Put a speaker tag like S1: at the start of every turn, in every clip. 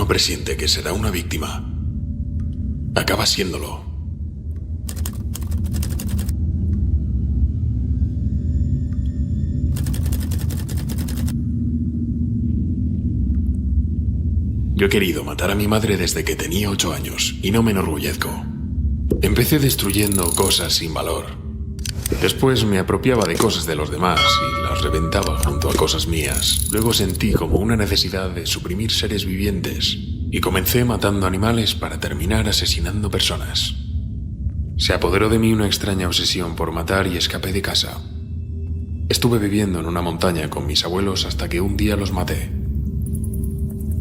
S1: uno presiente que será una víctima, acaba siéndolo. Yo he querido matar a mi madre desde que tenía 8 años y no me enorgullezco. Empecé destruyendo cosas sin valor. Después me apropiaba de cosas de los demás y las reventaba junto a cosas mías. Luego sentí como una necesidad de suprimir seres vivientes y comencé matando animales para terminar asesinando personas. Se apoderó de mí una extraña obsesión por matar y escapé de casa. Estuve viviendo en una montaña con mis abuelos hasta que un día los maté.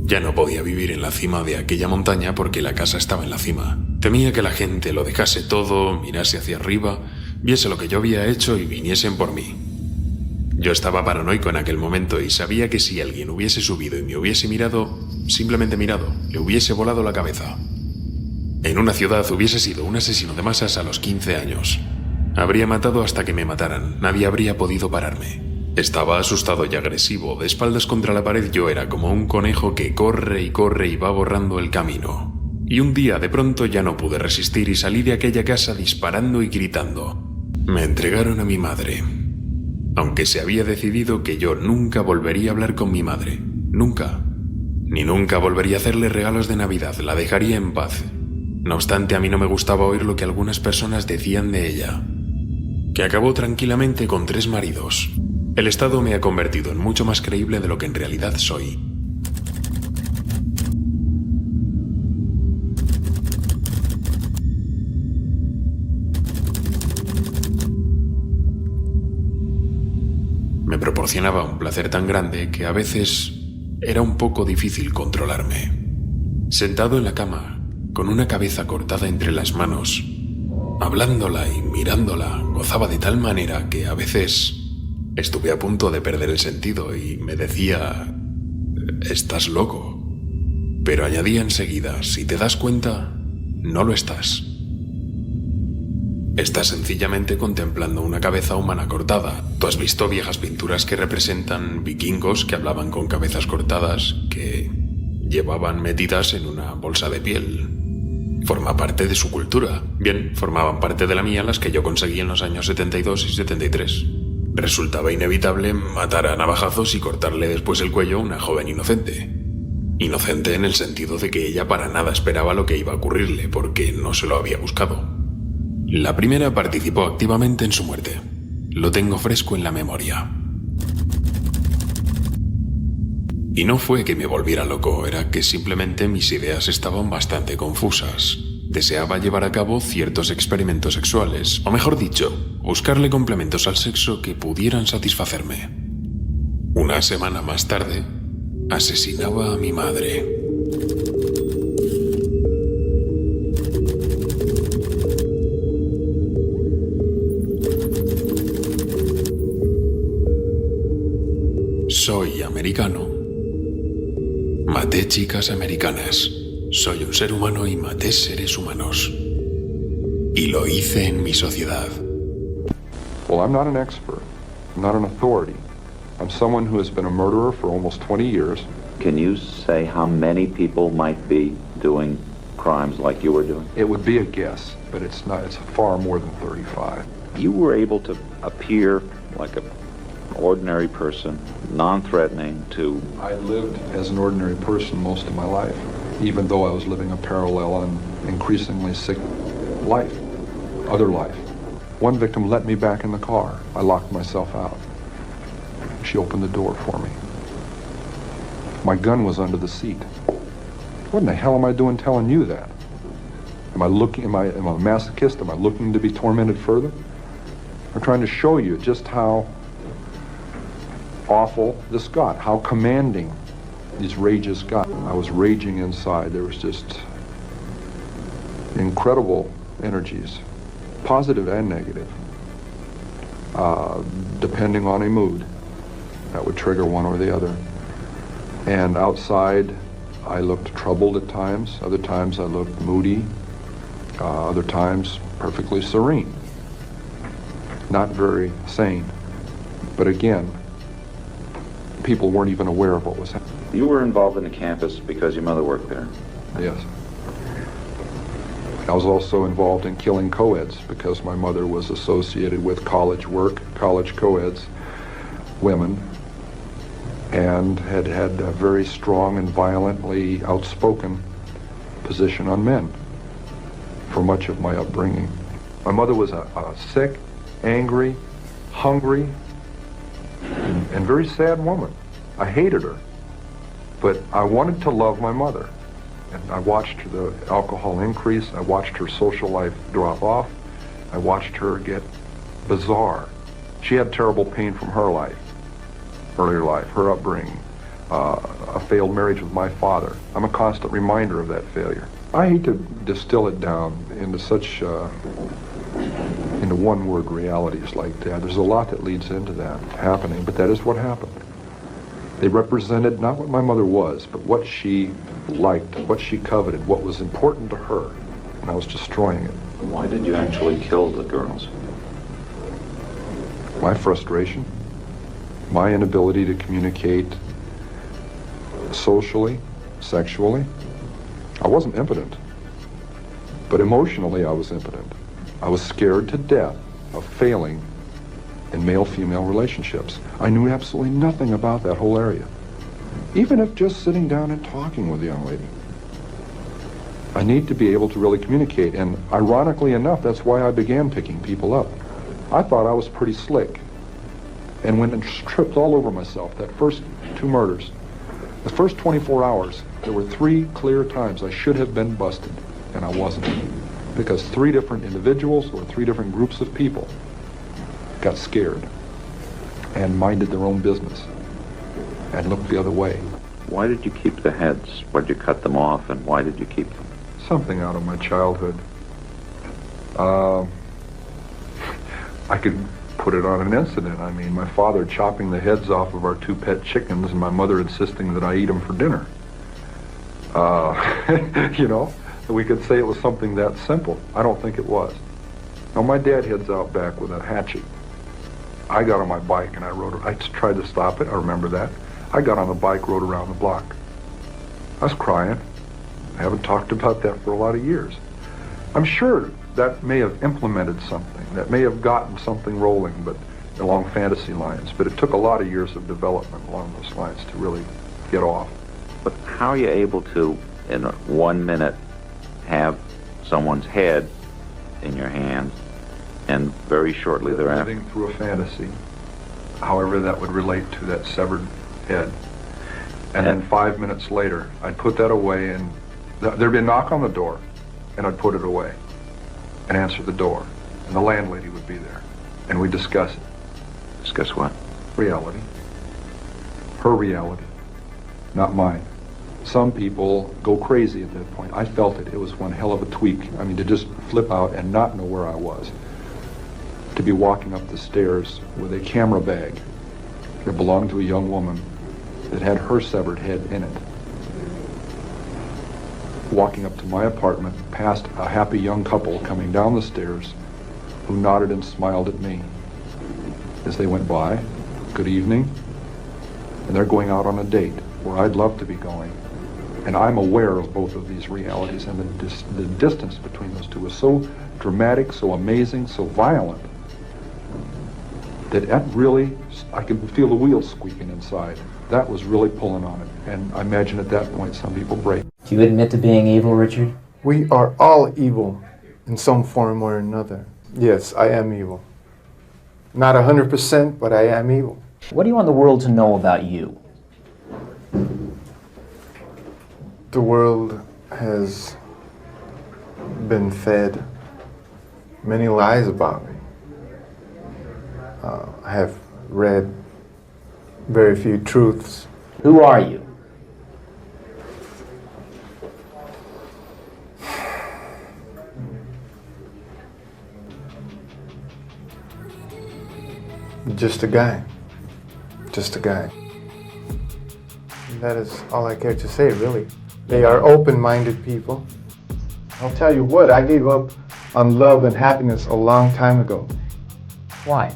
S1: Ya no podía vivir en la cima de aquella montaña porque la casa estaba en la cima. Temía que la gente lo dejase todo, mirase hacia arriba, viese lo que yo había hecho y viniesen por mí. Yo estaba paranoico en aquel momento y sabía que si alguien hubiese subido y me hubiese mirado, simplemente mirado, le hubiese volado la cabeza. En una ciudad hubiese sido un asesino de masas a los 15 años. Habría matado hasta que me mataran, nadie habría podido pararme. Estaba asustado y agresivo, de espaldas contra la pared yo era como un conejo que corre y va borrando el camino. Y un día de pronto ya no pude resistir y salí de aquella casa disparando y gritando. Me entregaron a mi madre. Aunque se había decidido que yo nunca volvería a hablar con mi madre. Nunca. Ni nunca volvería a hacerle regalos de Navidad, la dejaría en paz. No obstante, a mí no me gustaba oír lo que algunas personas decían de ella. Que acabó tranquilamente con 3 maridos. El Estado me ha convertido en mucho más creíble de lo que en realidad soy. Me proporcionaba un placer tan grande que a veces era un poco difícil controlarme. Sentado en la cama, con una cabeza cortada entre las manos, hablándola y mirándola, gozaba de tal manera que a veces estuve a punto de perder el sentido y me decía: «Estás loco». Pero añadía enseguida: «Si te das cuenta, no lo estás. Estás sencillamente contemplando una cabeza humana cortada. Tú has visto viejas pinturas que representan vikingos que hablaban con cabezas cortadas que llevaban metidas en una bolsa de piel. Forma parte de su cultura. Bien, formaban parte de la mía las que yo conseguí en los años 72 y 73. Resultaba inevitable matar a navajazos y cortarle después el cuello a una joven inocente. Inocente en el sentido de que ella para nada esperaba lo que iba a ocurrirle, porque no se lo había buscado. La primera participó activamente en su muerte. Lo tengo fresco en la memoria. Y no fue que me volviera loco, era que simplemente mis ideas estaban bastante confusas. Deseaba llevar a cabo ciertos experimentos sexuales, o mejor dicho, buscarle complementos al sexo que pudieran satisfacerme. Una semana más tarde, asesinaba a mi madre. Soy americano. Maté chicas americanas. Soy un ser humano y maté seres humanos. Y lo hice en mi sociedad.
S2: Well, I'm not an expert. I'm not an authority. I'm someone who has been a murderer for almost 20 years.
S3: Can you say how many people might be doing crimes like you were doing?
S2: It would be a guess, but it's not. It's far more than 35.
S3: You were able to appear like an ordinary person, non-threatening to...
S2: I lived as an ordinary person most of my life, even though I was living a parallel and increasingly sick life, other life. One victim let me back in the car. I locked myself out. She opened the door for me. My gun was under the seat. What in the hell am I doing telling you that? Am I a masochist? Am I looking to be tormented further? I'm trying to show you just how awful this got, how commanding these rages got. I was raging inside. There was just incredible energies, positive and negative, depending on a mood that would trigger one or the other. And outside, I looked troubled at times. Other times I looked moody. Other times perfectly serene. Not very sane. But again, people weren't even aware of what was happening.
S3: You were involved in the campus because your mother worked there.
S2: Yes. I was also involved in killing co-eds because my mother was associated with college work, college co-eds, women, and had had a very strong and violently outspoken position on men for much of my upbringing. My mother was a sick, angry, hungry, and very sad woman. I hated her, but I wanted to love my mother. And I watched the alcohol increase. I watched her social life drop off. I watched her get bizarre. She had terrible pain from her life, earlier life, her upbringing, a failed marriage with my father. I'm a constant reminder of that failure. I hate to distill it down into such, into one-word realities like that. There's a lot that leads into that happening, but that is what happened. They represented not what my mother was, but what she liked, what she coveted, what was important to her, and I was destroying it.
S3: Why did you actually kill the girls?
S2: My frustration, my inability to communicate socially, sexually. I wasn't impotent, but emotionally I was impotent. I was scared to death of failing in male-female relationships. I knew absolutely nothing about that whole area, even if just sitting down and talking with a young lady. I need to be able to really communicate, and ironically enough, that's why I began picking people up. I thought I was pretty slick, and went and tripped all over myself. That first 2 murders, the first 24 hours, there were 3 clear times I should have been busted, and I wasn't, because 3 different individuals or 3 different groups of people got scared and minded their own business and looked the other way.
S3: Why did you keep the heads? Why did you cut them off, and why did you keep them?
S2: Something out of my childhood. I could put it on an incident. I mean, my father chopping the heads off of our 2 pet chickens and my mother insisting that I eat them for dinner. You know, we could say it was something that simple. I don't think it was. Now, my dad heads out back with a hatchet. I got on my bike and I tried to stop it. I remember that. I got on the bike, rode around the block. I was crying. I haven't talked about that for a lot of years. I'm sure that may have implemented something, that may have gotten something rolling, but along fantasy lines. But it took a lot of years of development along those lines to really get off.
S3: But how are you able to, in 1 minute, have someone's head in your hands, and very shortly thereafter?
S2: Living through a fantasy, however that would relate to that severed head. And then 5 minutes later, I'd put that away, and there'd be a knock on the door, and I'd put it away and answer the door. And the landlady would be there, and we'd discuss it.
S3: Discuss what?
S2: Reality. Her reality, not mine. Some people go crazy at that point. I felt it. It was one hell of a tweak. I mean, to just flip out and not know where I was. To be walking up the stairs with a camera bag that belonged to a young woman that had her severed head in it. Walking up to my apartment, past a happy young couple coming down the stairs who nodded and smiled at me as they went by. Good evening. And they're going out on a date where I'd love to be going. And I'm aware of both of these realities, and the distance between those two is so dramatic, so amazing, so violent, that really, I could feel the wheels squeaking inside. That was really pulling on it. And I imagine at that point some people break.
S4: Do you admit to being evil, Richard?
S5: We are all evil in some form or another. Yes, I am evil. Not 100%, but I am evil.
S4: What do you want the world to know about you?
S5: The world has been fed many lies about me. I have read very few truths.
S4: Who are you?
S5: Just a guy. Just a guy. And that is all I care to say, really. They are open-minded people. I'll tell you what, I gave up on love and happiness a long time ago.
S4: Why?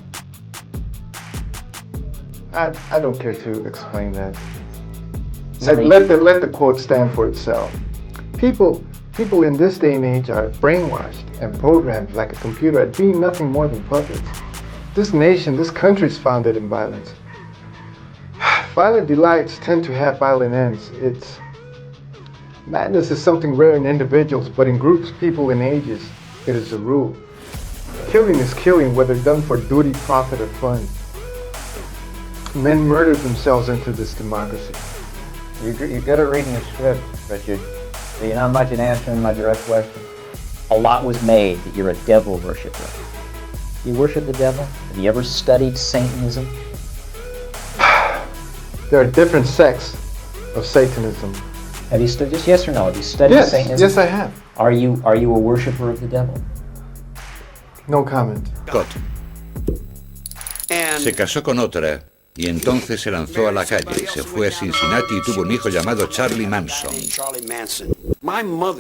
S5: I don't care to explain that. Let the quote stand for itself. People in this day and age are brainwashed and programmed like a computer at being nothing more than puppets. This nation, this country is founded in violence. Violent delights tend to have violent ends. Madness is something rare in individuals, but in groups, people, and ages, it is a rule. Killing is killing, whether done for duty, profit, or fun. Men murder themselves into this democracy.
S4: You're good at reading the script, Richard. So you're not much at answering my direct question. A lot was made that you're a devil worshiper. You worship the devil? Have you ever studied Satanism?
S5: There are different sects of Satanism.
S4: Have you studied, just yes or no, have you studied Satanism?
S5: Yes, I have.
S4: Are you a worshiper of the devil?
S5: No comment.
S6: Scott. Se casó con otra y entonces se lanzó a la calle, se fue a Cincinnati y tuvo un hijo llamado Charlie Manson.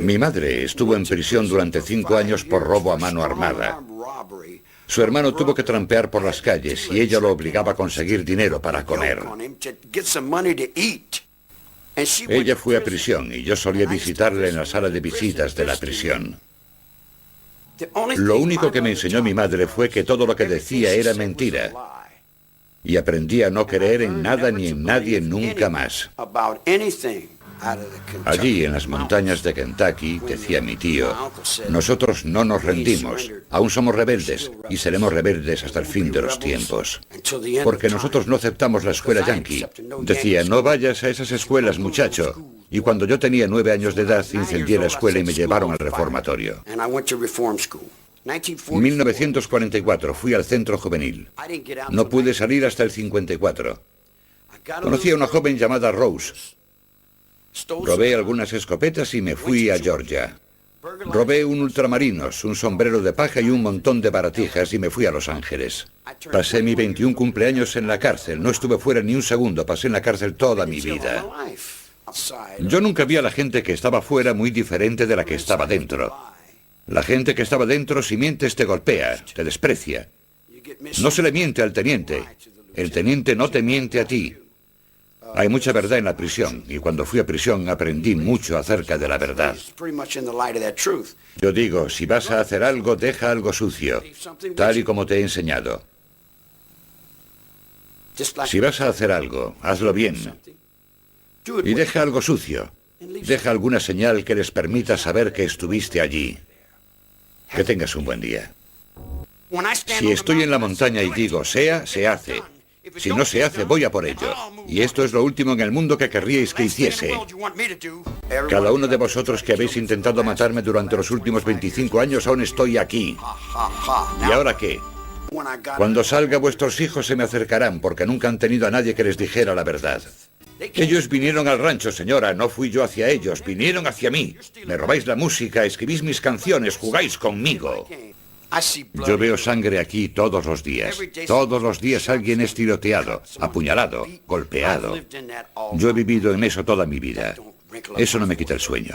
S6: Mi madre estuvo en prisión durante 5 años por robo a mano armada. Su hermano tuvo que trampear por las calles y ella lo obligaba a conseguir dinero para comer. Ella fue a prisión y yo solía visitarla en la sala de visitas de la prisión. Lo único que me enseñó mi madre fue que todo lo que decía era mentira. Y aprendí a no creer en nada ni en nadie nunca más. Allí, en las montañas de Kentucky, decía mi tío, nosotros no nos rendimos, aún somos rebeldes y seremos rebeldes hasta el fin de los tiempos. Porque nosotros no aceptamos la escuela yankee. Decía, no vayas a esas escuelas, muchacho. Y cuando yo tenía 9 años de edad, incendié la escuela y me llevaron al reformatorio. En 1944 fui al centro juvenil. No pude salir hasta el 54. Conocí a una joven llamada Rose. Robé algunas escopetas y me fui a Georgia. Robé un ultramarinos, un sombrero de paja y un montón de baratijas y me fui a Los Ángeles. Pasé mi 21 cumpleaños en la cárcel. No estuve fuera ni un segundo. Pasé en la cárcel toda mi vida. Yo nunca vi a la gente que estaba fuera muy diferente de la que estaba dentro. La gente que estaba dentro, si mientes, te golpea, te desprecia. No se le miente al teniente. El teniente no te miente a ti. Hay mucha verdad en la prisión, y cuando fui a prisión aprendí mucho acerca de la verdad. Yo digo, si vas a hacer algo, deja algo sucio, tal y como te he enseñado. Si vas a hacer algo, hazlo bien. Y deja algo sucio. Deja alguna señal que les permita saber que estuviste allí. Que tengas un buen día. Si estoy en la montaña y digo, sea, se hace. Si no se hace, voy a por ello. Y esto es lo último en el mundo que querríais que hiciese. Cada uno de vosotros que habéis intentado matarme durante los últimos 25 años, aún estoy aquí. ¿Y ahora qué? Cuando salga, vuestros hijos se me acercarán porque nunca han tenido a nadie que les dijera la verdad. Ellos vinieron al rancho, señora, no fui yo hacia ellos, vinieron hacia mí. Me robáis la música, escribís mis canciones, jugáis conmigo. Yo veo sangre aquí todos los días. Todos los días alguien es tiroteado, apuñalado, golpeado. Yo he vivido en eso toda mi vida. Eso no me quita el sueño.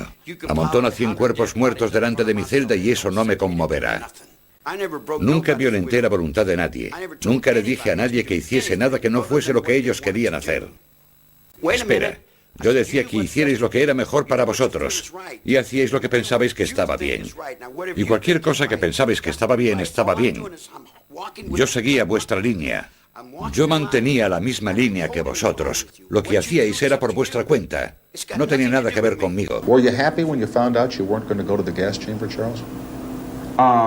S6: Amontona 100 cuerpos muertos delante de mi celda y eso no me conmoverá. Nunca violenté la voluntad de nadie. Nunca le dije a nadie que hiciese nada que no fuese lo que ellos querían hacer. Espera, yo decía que hicierais lo que era mejor para vosotros y hacíais lo que pensabais que estaba bien. Y cualquier cosa que pensabais que estaba bien, estaba bien. Yo seguía vuestra línea. Yo mantenía la misma línea que vosotros. Lo que hacíais era por vuestra cuenta. No tenía nada que ver conmigo.
S7: Were you happy when you found out you weren't going to go to the gas chamber, Charles?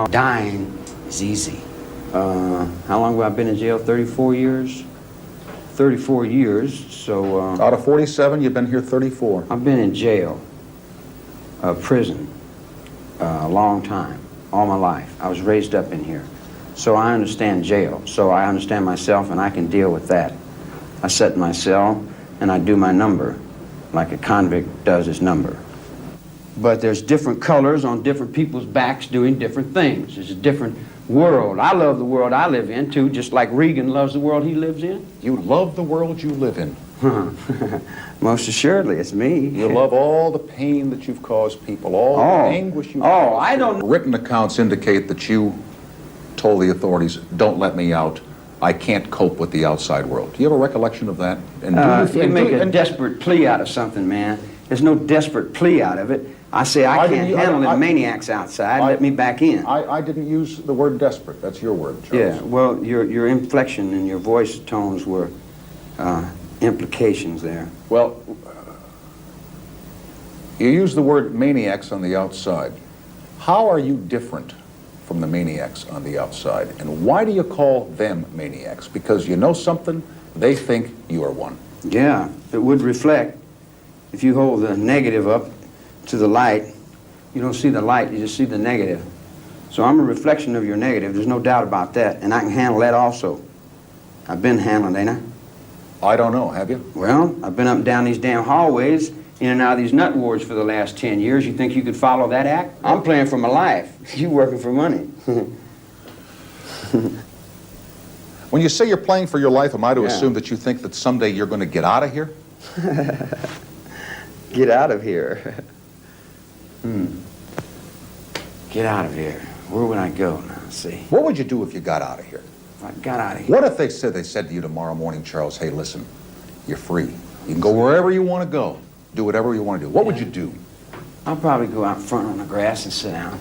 S8: Dying is easy. How long have I been in jail? 34 years? 34 years, so...
S7: Out of 47, you've been here 34.
S8: I've been in jail, prison, a long time, all my life. I was raised up in here. So I understand jail. So I understand myself and I can deal with that. I sit in my cell and I do my number, like a convict does his number. But there's different colors on different people's backs doing different things. It's a different world. I love the world I live in, too, just like Regan loves the world he lives in.
S7: You love the world you live in.
S8: Most assuredly, it's me.
S7: You love all the pain that you've caused people, all the anguish you've caused.
S8: I don't...
S7: Written accounts indicate that you told the authorities, don't let me out. I can't cope with the outside world. Do you have a recollection of that? And
S8: You make a desperate plea out of something, man. There's no desperate plea out of it. I say I can't handle the maniacs outside. Let me back in.
S7: I didn't use the word desperate. That's your word, Charles.
S8: Yeah, well, your inflection and your voice tones were implications there.
S7: Well, you use the word maniacs on the outside. How are you different from the maniacs on the outside? And why do you call them maniacs? Because you know something, they think you are one.
S8: Yeah, it would reflect. If you hold the negative up to the light, you don't see the light, you just see the negative. So I'm a reflection of your negative, there's no doubt about that, and I can handle that also. I've been handling, ain't I?
S7: I don't know, have you?
S8: Well, I've been up and down these damn hallways, in and out of these nut wards for the last 10 years. You think you could follow that act? I'm playing for my life. You working for money.
S7: When you say you're playing for your life, am I to assume that you think that someday you're going to get out of here?
S8: Get out of here. Get out of here. Where would I go now? See.
S7: What would you do if you got out of here?
S8: If I got out of here.
S7: What if they said to you tomorrow morning, Charles, hey, listen, you're free. You can go wherever you want to go. Do whatever you want to do. What would you do?
S8: I'll probably go out front on the grass and sit down.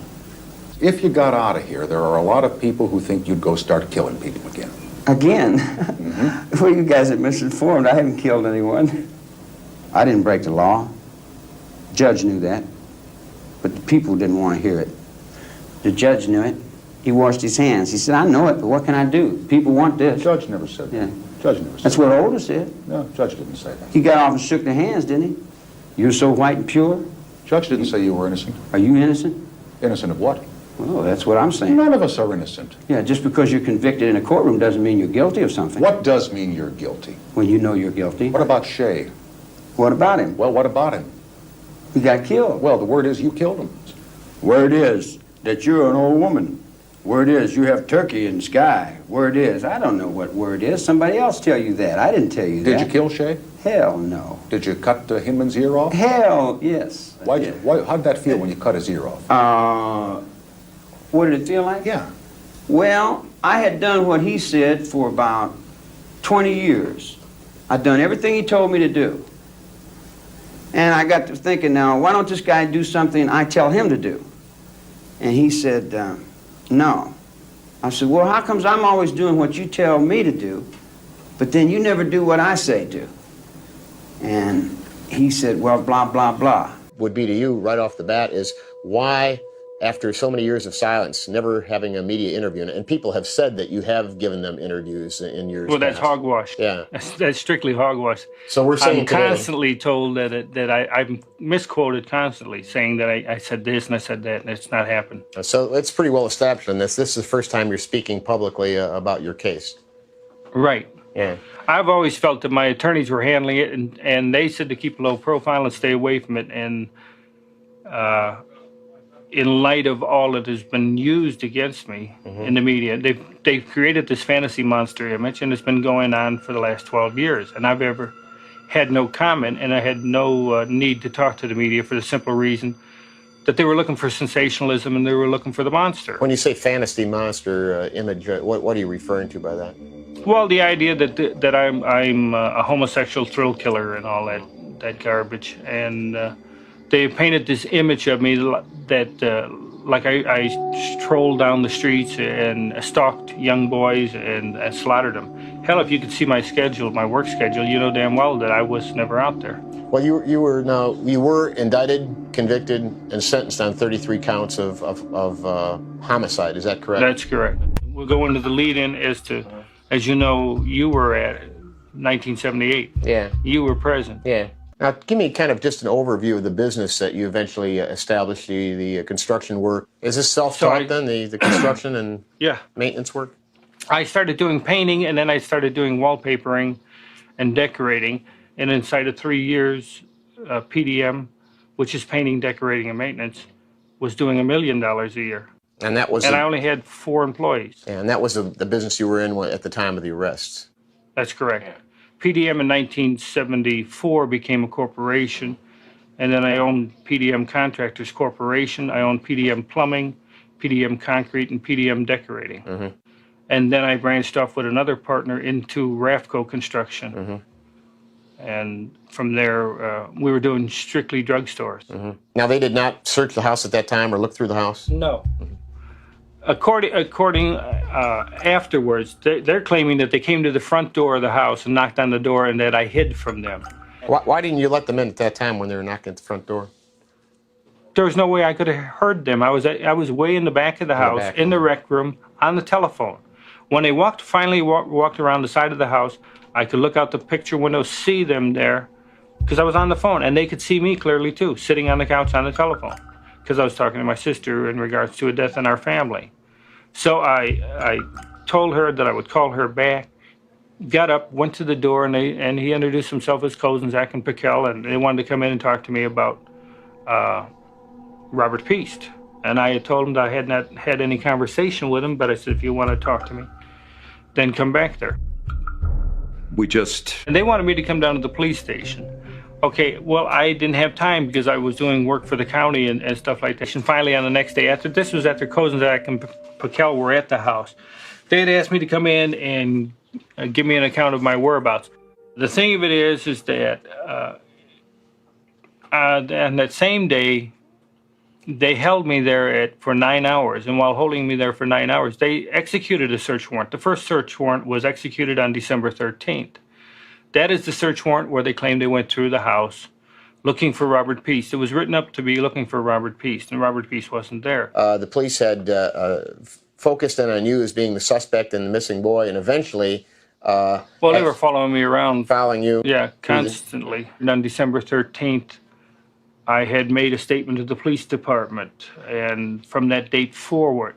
S7: If you got out of here, there are a lot of people who think you'd go start killing people again.
S8: Again? Well, you guys are misinformed. I haven't killed anyone. I didn't break the law. Judge knew that. But the people didn't want to hear it. The judge knew it. He washed his hands. He said, I know it, but what can I do? People want this.
S7: Judge never said that.
S8: Yeah.
S7: Judge never said
S8: That's what Older said.
S7: No, Judge didn't say that.
S8: He got off and shook their hands, didn't he? You're so white and pure.
S7: Judge didn't say you were innocent.
S8: Are you innocent?
S7: Innocent of what?
S8: Well, that's what I'm saying.
S7: None of us are innocent.
S8: Yeah, just because you're convicted in a courtroom doesn't mean you're guilty of something.
S7: What does mean you're guilty?
S8: When you know you're guilty.
S7: What about Shay?
S8: What about him?
S7: Well, what about him?
S8: He got killed.
S7: Well, the word is you killed him.
S8: Word is that you're an old woman. Word is you have turkey in the sky. Word is, I don't know what word is. Somebody else tell you that. I didn't tell you that.
S7: Did you kill Shay?
S8: Hell no.
S7: Did you cut Hinman's ear off?
S8: Hell yes.
S7: Why, how'd that feel when you cut his ear off?
S8: What did it feel like?
S7: Yeah.
S8: Well, I had done what he said for about 20 years. I'd done everything he told me to do. And I got to thinking, now, why don't this guy do something I tell him to do? And he said, no. I said, well, how comes I'm always doing what you tell me to do, but then you never do what I say do? And he said, well, blah, blah, blah.
S9: Would be to you right off the bat is why, after so many years of silence, never having a media interview, and people have said that you have given them interviews in years
S10: Well, that's
S9: past.
S10: hogwash.
S9: Yeah.
S10: That's strictly hogwash.
S9: So we're saying
S10: I'm
S9: today,
S10: constantly told that I'm misquoted constantly, saying that I said this and I said that, and it's not happened.
S9: so it's pretty well established on this. This is the first time you're speaking publicly about your case.
S10: Right.
S9: Yeah.
S10: I've always felt that my attorneys were handling it, and they said to keep a low profile and stay away from it. And in light of all that has been used against me in the media, they've created this fantasy monster image, and it's been going on for the last 12 years. And I've ever had no comment, and I had no need to talk to the media for the simple reason that they were looking for sensationalism and they were looking for the monster.
S9: When you say fantasy monster image, what are you referring to by that?
S10: Well, the idea that I'm a homosexual thrill killer and all that garbage, and they painted this image of me that like I strolled down the streets and stalked young boys and slaughtered them. Hell, if you could see my schedule, my work schedule, you know damn well that I was never out there.
S9: Well, you were indicted, convicted, and sentenced on 33 counts of homicide. Is that correct?
S10: That's correct. We'll go into the lead-in as you know, you were at 1978.
S9: Yeah.
S10: You were present.
S9: Yeah. Now, give me kind of just an overview of the business that you eventually established, the construction work. Is this self-taught then, the construction and maintenance work?
S10: I started doing painting, and then I started doing wallpapering and decorating. And inside of 3 years, PDM, which is painting, decorating, and maintenance, was doing $1 million a year.
S9: And that was.
S10: And I only had 4 employees.
S9: And that was the business you were in at the time of the arrests.
S10: That's correct. PDM in 1974 became a corporation, and then I owned PDM Contractors Corporation. I owned PDM Plumbing, PDM Concrete, and PDM Decorating. And then I branched off with another partner into Rafco Construction.
S9: Mm-hmm.
S10: And from there, we were doing strictly drugstores.
S9: Mm-hmm. Now, they did not search the house at that time or look through the house?
S10: No. According afterwards, they're claiming that they came to the front door of the house and knocked on the door and that I hid from them.
S9: Why didn't you let them in at that time when they were knocking at the front door?
S10: There was no way I could have heard them. I was way in the back of the house, in the rec room, on the telephone. When they finally walked around the side of the house, I could look out the picture window, see them there, because I was on the phone, and they could see me clearly too, sitting on the couch on the telephone, because I was talking to my sister in regards to a death in our family. So I told her that I would call her back, got up, went to the door, and he introduced himself as Kozenzak and Piquel, and they wanted to come in and talk to me about Robert Piest. And I had told him that I had not had any conversation with him, but I said, if you want to talk to me, then come back there. And they wanted me to come down to the police station. Okay, well, I didn't have time because I was doing work for the county and stuff like that. And finally, on the next day, after Kozenzak and Piquel were at the house, they had asked me to come in and give me an account of my whereabouts. The thing of it is that on that same day, they held me there for 9 hours, and while holding me there for 9 hours, they executed a search warrant. The first search warrant was executed on December 13th. That is the search warrant where they claimed they went through the house looking for Robert Piest. It was written up to be looking for Robert Piest, and Robert Piest wasn't there.
S9: The police had focused in on you as being the suspect in the missing boy, and eventually...
S10: well, they were following me around.
S9: Following you?
S10: Yeah, constantly. And on December 13th, I had made a statement to the police department, and from that date forward,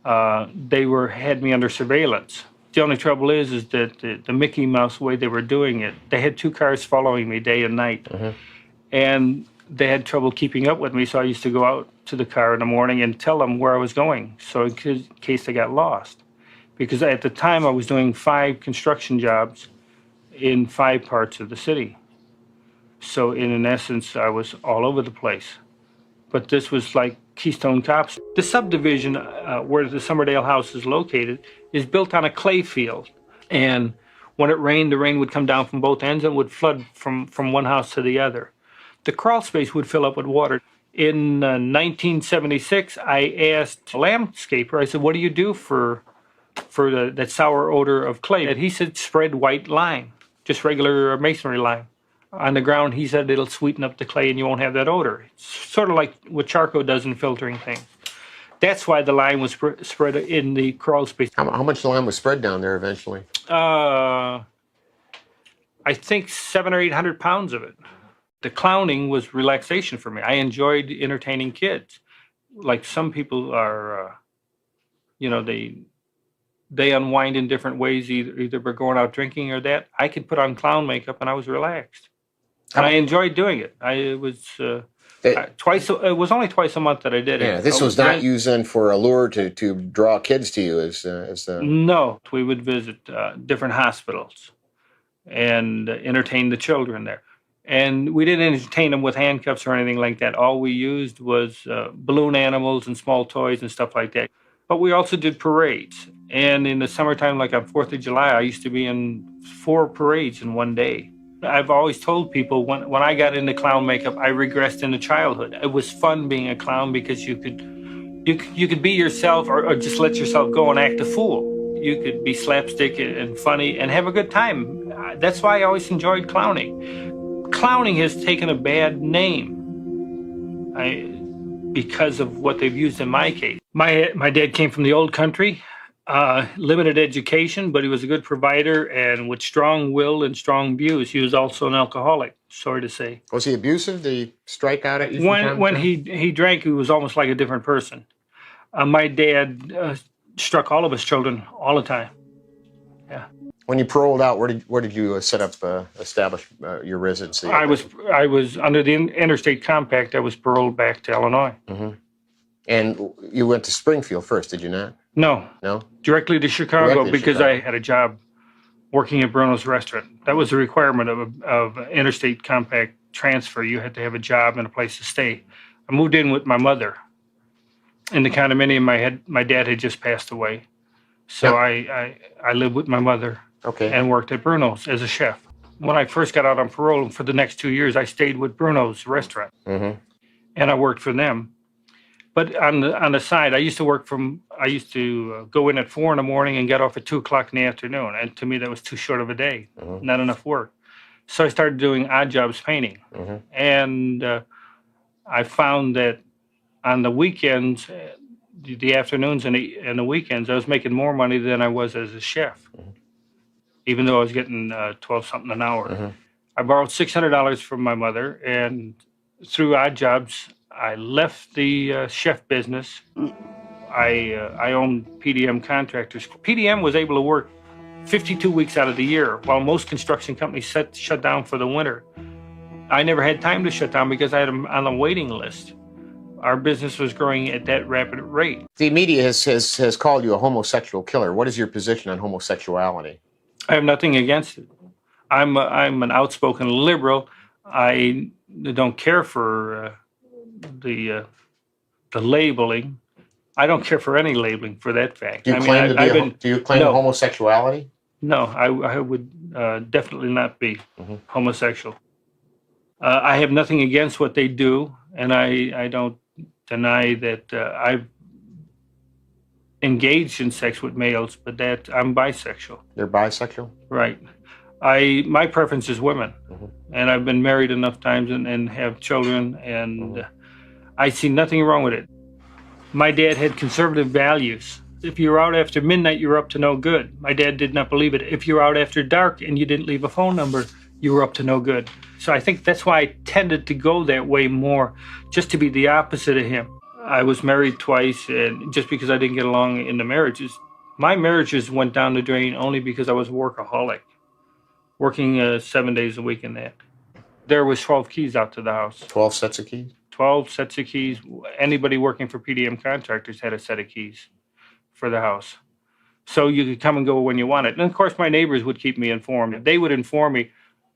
S10: they had me under surveillance. The only trouble is that the Mickey Mouse way they were doing it, they had 2 cars following me day and night, and they had trouble keeping up with me, so I used to go out to the car in the morning and tell them where I was going, so in case they got lost. Because at the time I was doing 5 construction jobs in 5 parts of the city. So in essence, I was all over the place. But this was like Keystone Cops. The subdivision where the Summerdale house is located is built on a clay field. And when it rained, the rain would come down from both ends and would flood from one house to the other. The crawl space would fill up with water. In 1976, I asked a landscaper, I said, what do you do for that sour odor of clay? And he said, spread white lime, just regular masonry lime. On the ground, he said it'll sweeten up the clay and you won't have that odor. It's sort of like what Charco does in filtering things. That's why the lime was spread in the crawl space.
S9: How much lime was spread down there eventually?
S10: I think 700 or 800 pounds of it. The clowning was relaxation for me. I enjoyed entertaining kids. Like some people are, they unwind in different ways, either by going out drinking or that. I could put on clown makeup and I was relaxed. And I enjoyed doing it. It was only twice a month that I did it.
S9: Yeah, this was not used then for a lure to draw kids to you as
S10: No, we would visit different hospitals and entertain the children there. And we didn't entertain them with handcuffs or anything like that. All we used was balloon animals and small toys and stuff like that. But we also did parades. And in the summertime, like on 4th of July, I used to be in 4 parades in one day. I've always told people when I got into clown makeup, I regressed into childhood. It was fun being a clown because you could be yourself or just let yourself go and act a fool. You could be slapstick and funny and have a good time. That's why I always enjoyed clowning. Clowning has taken a bad name because of what they've used in my case. My dad came from the old country. Limited education, but he was a good provider and with strong will and strong views. He was also an alcoholic, sorry to say.
S9: Was he abusive? Did he strike out at you?
S10: When he drank, he was almost like a different person. My dad struck all of his children all the time. Yeah.
S9: When you paroled out, where did you establish your residency?
S10: I was under the Interstate Compact. I was paroled back to Illinois.
S9: Mm-hmm. And you went to Springfield first, did you not?
S10: No.
S9: No?
S10: Directly to Chicago because I had a job working at Bruno's Restaurant. That was a requirement of Interstate Compact transfer. You had to have a job and a place to stay. I moved in with my mother in the condominium. My dad had just passed away. So I lived with my mother and worked at Bruno's as a chef. When I first got out on parole, for the next 2 years, I stayed with Bruno's restaurant, and I worked for them. But on the side, I used to go in at 4 a.m. and get off at 2:00 in the afternoon. And to me, that was too short of a day, not enough work. So I started doing odd jobs painting. And I found that on the weekends, the afternoons and the weekends, I was making more money than I was as a chef, even though I was getting $12-something an hour. I borrowed $600 from my mother, and through odd jobs, I left the chef business. I owned PDM Contractors. PDM was able to work 52 weeks out of the year, while most construction companies shut down for the winter. I never had time to shut down because I had them on a waiting list. Our business was growing at that rapid rate.
S9: The media has called you a homosexual killer. What is your position on homosexuality?
S10: I have nothing against it. I'm an outspoken liberal. I don't care for the labeling. I don't care for any labeling for that fact.
S9: Do you claim homosexuality?
S10: No, I would definitely not be homosexual. I have nothing against what they do, and I don't deny that I've engaged in sex with males, but that I'm bisexual.
S9: You're bisexual?
S10: Right. My preference is women, and I've been married enough times and have children, and I see nothing wrong with it. My dad had conservative values. If you were out after midnight, you were up to no good. My dad did not believe it. If you were out after dark and you didn't leave a phone number, you were up to no good. So I think that's why I tended to go that way more, just to be the opposite of him. I was married twice, and just because I didn't get along in the marriages, my marriages went down the drain only because I was a workaholic, working 7 days a week in that. There was 12 keys out to the house.
S9: 12 sets of keys?
S10: 12 sets of keys. Anybody working for PDM Contractors had a set of keys for the house. So you could come and go when you wanted. And of course, my neighbors would keep me informed. They would inform me,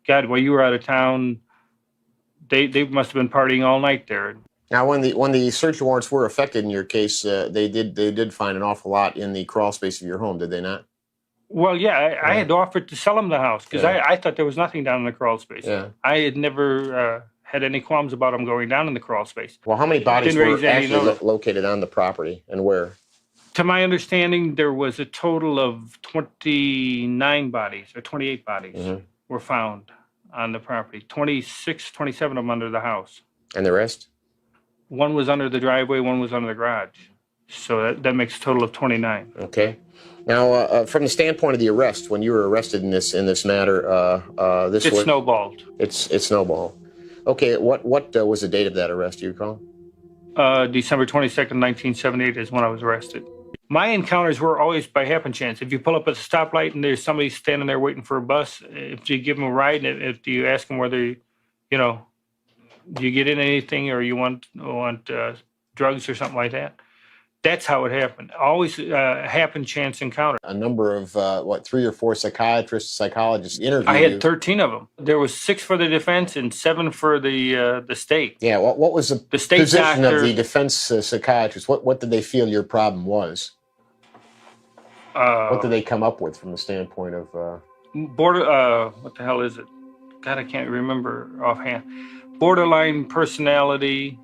S10: God, while you were out of town, they must have been partying all night there.
S9: Now, when the search warrants were effected in your case, they did find an awful lot in the crawl space of your home, did they not?
S10: Well, yeah, I had offered to sell them the house because I thought there was nothing down in the crawl space.
S9: Yeah.
S10: I had never had any qualms about them going down in the crawl space.
S9: Well, how many bodies were actually located on the property, and where?
S10: To my understanding, there was a total of 29 bodies or 28 bodies were found on the property. 27 of them under the house.
S9: And the rest?
S10: One was under the driveway, one was under the garage. So that makes a total of 29.
S9: Okay. Now, from the standpoint of the arrest, when you were arrested in this matter,
S10: It snowballed.
S9: It snowballed. Okay. What was the date of that arrest? Do you recall?
S10: December 22nd, 1978 is when I was arrested. My encounters were always by happen chance. If you pull up at a stoplight and there's somebody standing there waiting for a bus, if you give them a ride, and if you ask them whether, do you get in anything or you want drugs or something like that? That's how it happened. Always happen chance encounter.
S9: A number of 3 or 4 psychiatrists, psychologists interviewed
S10: I had
S9: you.
S10: 13 of them. There was 6 for the defense and 7 for the state.
S9: Yeah. What was the
S10: state
S9: position
S10: doctor,
S9: of the defense psychiatrists? What did they feel your problem was? What did they come up with from the standpoint of
S10: what the hell is it? God, I can't remember offhand. Borderline personality,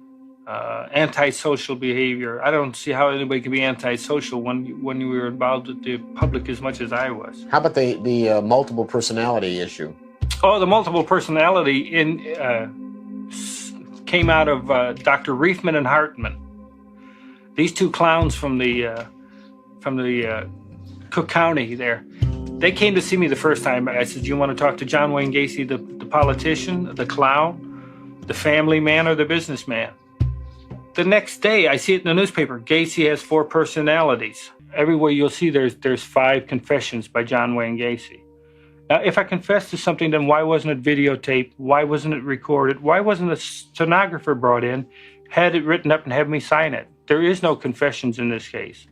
S10: antisocial behavior. I don't see how anybody can be antisocial when you were involved with the public as much as I was.
S9: How about the multiple personality issue?
S10: Oh, the multiple personality came out of Dr. Reifman and Hartman. These 2 clowns from the Cook County there. They came to see me the first time. I said, you want to talk to John Wayne Gacy, the politician, the clown, the family man, or the businessman? The next day, I see it in the newspaper. Gacy has 4 personalities. Everywhere you'll see there's 5 confessions by John Wayne Gacy. Now, if I confessed to something, then why wasn't it videotaped? Why wasn't it recorded? Why wasn't a stenographer brought in, had it written up, and have me sign it? There is no confessions in this case.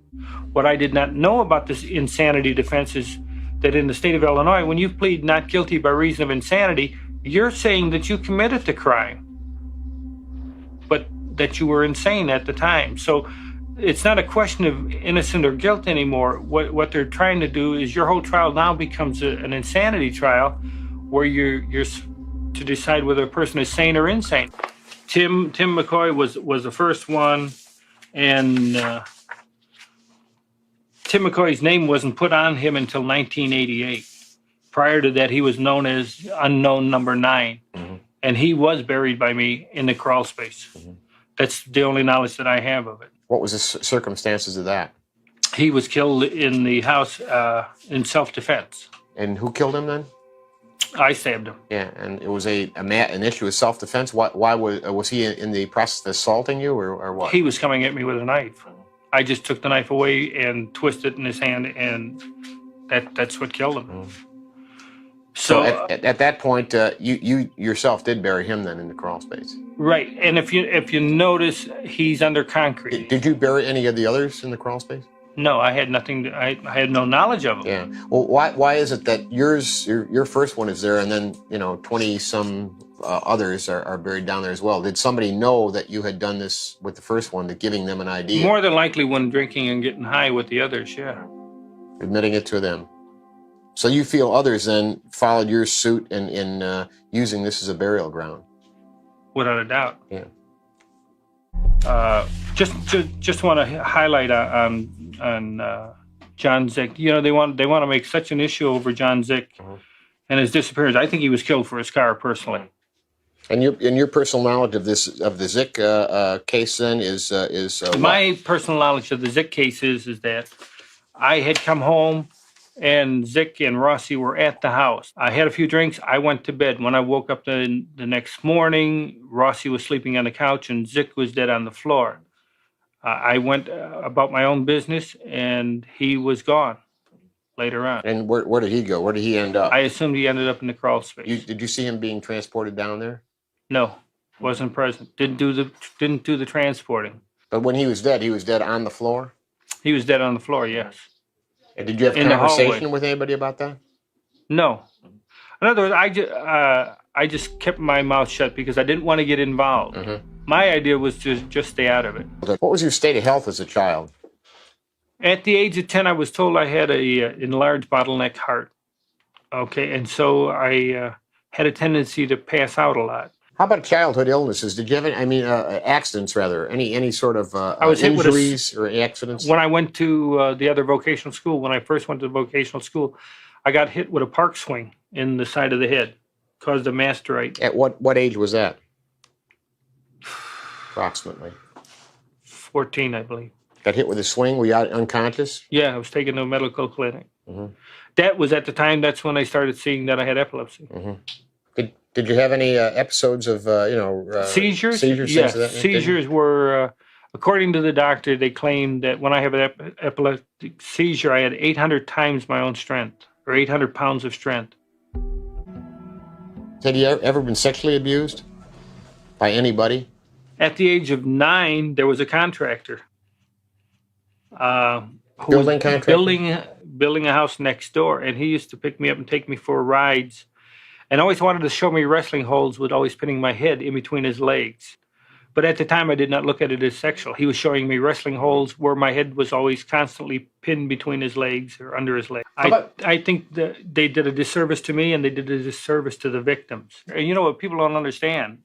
S10: What I did not know about this insanity defense is that in the state of Illinois, when you plead not guilty by reason of insanity, you're saying that you committed the crime, but that you were insane at the time. So it's not a question of innocent or guilt anymore. What they're trying to do is your whole trial now becomes an insanity trial, where you're to decide whether a person is sane or insane. Tim McCoy was the first one, and Tim McCoy's name wasn't put on him until 1988. Prior to that, he was known as Unknown Number 9, and he was buried by me in the crawl space. That's the only knowledge that I have of it.
S9: What was the circumstances of that?
S10: He was killed in the house in self-defense.
S9: And who killed him then?
S10: I stabbed him.
S9: Yeah, and it was an issue of self-defense. Why was he in the process of assaulting you, or what?
S10: He was coming at me with a knife. I just took the knife away and twisted it in his hand, and that's what killed him.
S9: So at that point, you yourself did bury him then in the crawl space.
S10: Right, and if you notice, he's under concrete.
S9: Did you bury any of the others in the crawl space?
S10: No, I had nothing. I had no knowledge of them.
S9: Yeah. Well, why is it that your first one is there, and then 20 some others are buried down there as well? Did somebody know that you had done this with the first one, giving them an idea?
S10: More than likely, when drinking and getting high with the others, yeah.
S9: Admitting it to them. So you feel others then followed your suit in using this as a burial ground?
S10: Without a doubt.
S9: Yeah.
S10: Just want to highlight on John Zick. They want to make such an issue over John Zick and his disappearance. I think he was killed for his car, personally.
S9: And your personal knowledge of the Zick case then is
S10: my personal knowledge of the Zick case is that I had come home and Zick and Rossi were at the house. I had a few drinks. I went to bed. When I woke up the next morning, Rossi was sleeping on the couch and Zick was dead on the floor. I went about my own business, and he was gone later on.
S9: And where did he go? Where did he end up?
S10: I assumed he ended up in the crawl space.
S9: Did you see him being transported down there?
S10: No, wasn't present. Didn't do the transporting.
S9: But when he was dead on the floor?
S10: He was dead on the floor, yes.
S9: And did you have conversation with anybody about that?
S10: No. In other words, I just kept my mouth shut because I didn't want to get involved. My idea was to just stay out of it.
S9: What was your state of health as a child?
S10: At the age of 10, I was told I had a enlarged bottleneck heart. Okay, and so I had a tendency to pass out a lot.
S9: How about childhood illnesses? Did you have accidents rather? Any sort of
S10: I was
S9: injuries or accidents?
S10: When I went to the other vocational school, when I first went to the vocational school, I got hit with a park swing in the side of the head, caused a masterite.
S9: At what age was that? Approximately.
S10: 14, I believe.
S9: Got hit with a swing? Were you unconscious?
S10: Yeah, I was taken to a medical clinic. That was at the time, that's when I started seeing that I had epilepsy.
S9: Did you have any episodes of,
S10: seizures?
S9: Seizures?
S10: Yes, seizures were, according to the doctor, they claimed that when I have an epileptic seizure, I had 800 times my own strength, or 800 pounds of strength.
S9: Had you ever been sexually abused by anybody?
S10: At the age of 9, there was a contractor.
S9: Building contractor?
S10: Building a house next door, and he used to pick me up and take me for rides, and always wanted to show me wrestling holds with always pinning my head in between his legs. But at the time, I did not look at it as sexual. He was showing me wrestling holds where my head was always constantly pinned between his legs or under his legs. I think that they did a disservice to me, and they did a disservice to the victims. And you know what people don't understand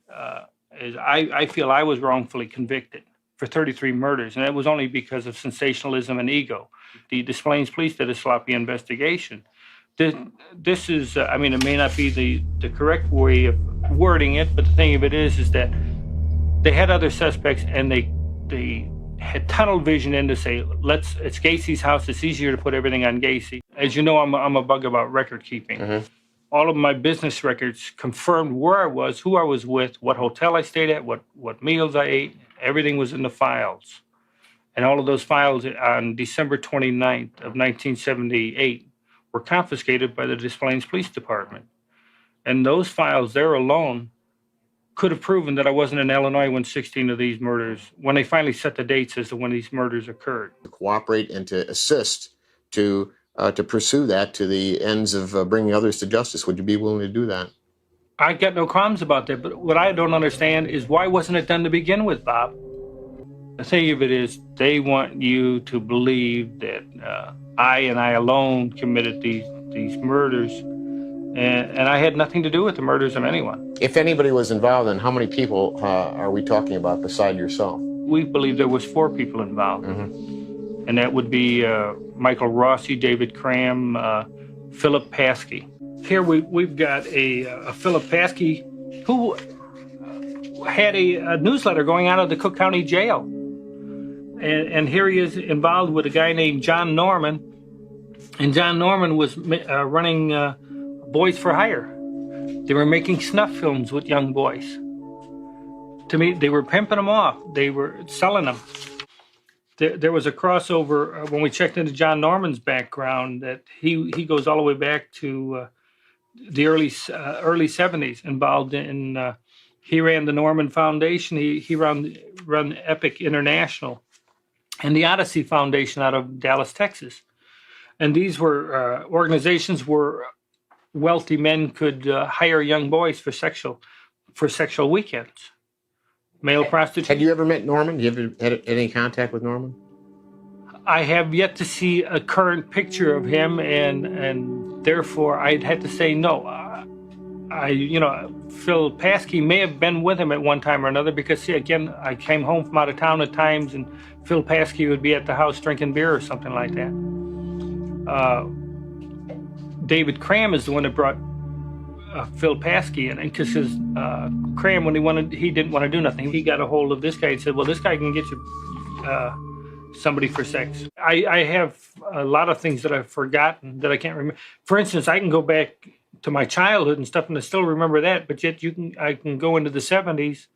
S10: is I feel I was wrongfully convicted for 33 murders, and it was only because of sensationalism and ego. The Des Plaines police did a sloppy investigation. This is, it may not be the correct way of wording it, but the thing of it is that they had other suspects, and they had tunnel vision in to say, it's Gacy's house, it's easier to put everything on Gacy. As you know, I'm a bug about record keeping. All of my business records confirmed where I was, who I was with, what hotel I stayed at, what meals I ate. Everything was in the files. And all of those files on December 29th of 1978 were confiscated by the Des Plaines Police Department. And those files there alone could have proven that I wasn't in Illinois when 16 of these murders, when they finally set the dates as to when these murders occurred.
S9: To cooperate and to assist to pursue that to the ends of bringing others to justice. Would you be willing to do that?
S10: I got no qualms about that, but what I don't understand is why wasn't it done to begin with, Bob? The thing of it is, they want you to believe that I and I alone committed these murders, and I had nothing to do with the murders of anyone.
S9: If anybody was involved, then how many people are we talking about beside yourself?
S10: We believe there was 4 people involved, and that would be Michael Rossi, David Cram, Philip Paskey. Here we've got a Philip Paskey who had a newsletter going out of the Cook County Jail. And here he is involved with a guy named John Norman. And John Norman was running Boys for Hire. They were making snuff films with young boys. To me, they were pimping them off. They were selling them. There was a crossover when we checked into John Norman's background that he goes all the way back to the early 70s, involved in, he ran the Norman Foundation. He run Epic International and the Odyssey Foundation out of Dallas, Texas. And these were organizations where wealthy men could hire young boys for sexual weekends. Male prostitution.
S9: Had you ever met Norman? You ever had any contact with Norman?
S10: I have yet to see a current picture of him, and therefore I'd had to say no. Phil Paskey may have been with him at one time or another because, see, again, I came home from out of town at times, and Phil Paskey would be at the house drinking beer or something like that. David Cram is the one that brought Phil Paskey in, because Cram, when he didn't want to do nothing, he got a hold of this guy and said, well, this guy can get you somebody for sex. I have a lot of things that I've forgotten that I can't remember. For instance, I can go back to my childhood and stuff and I still remember that, but yet I can go into the 70s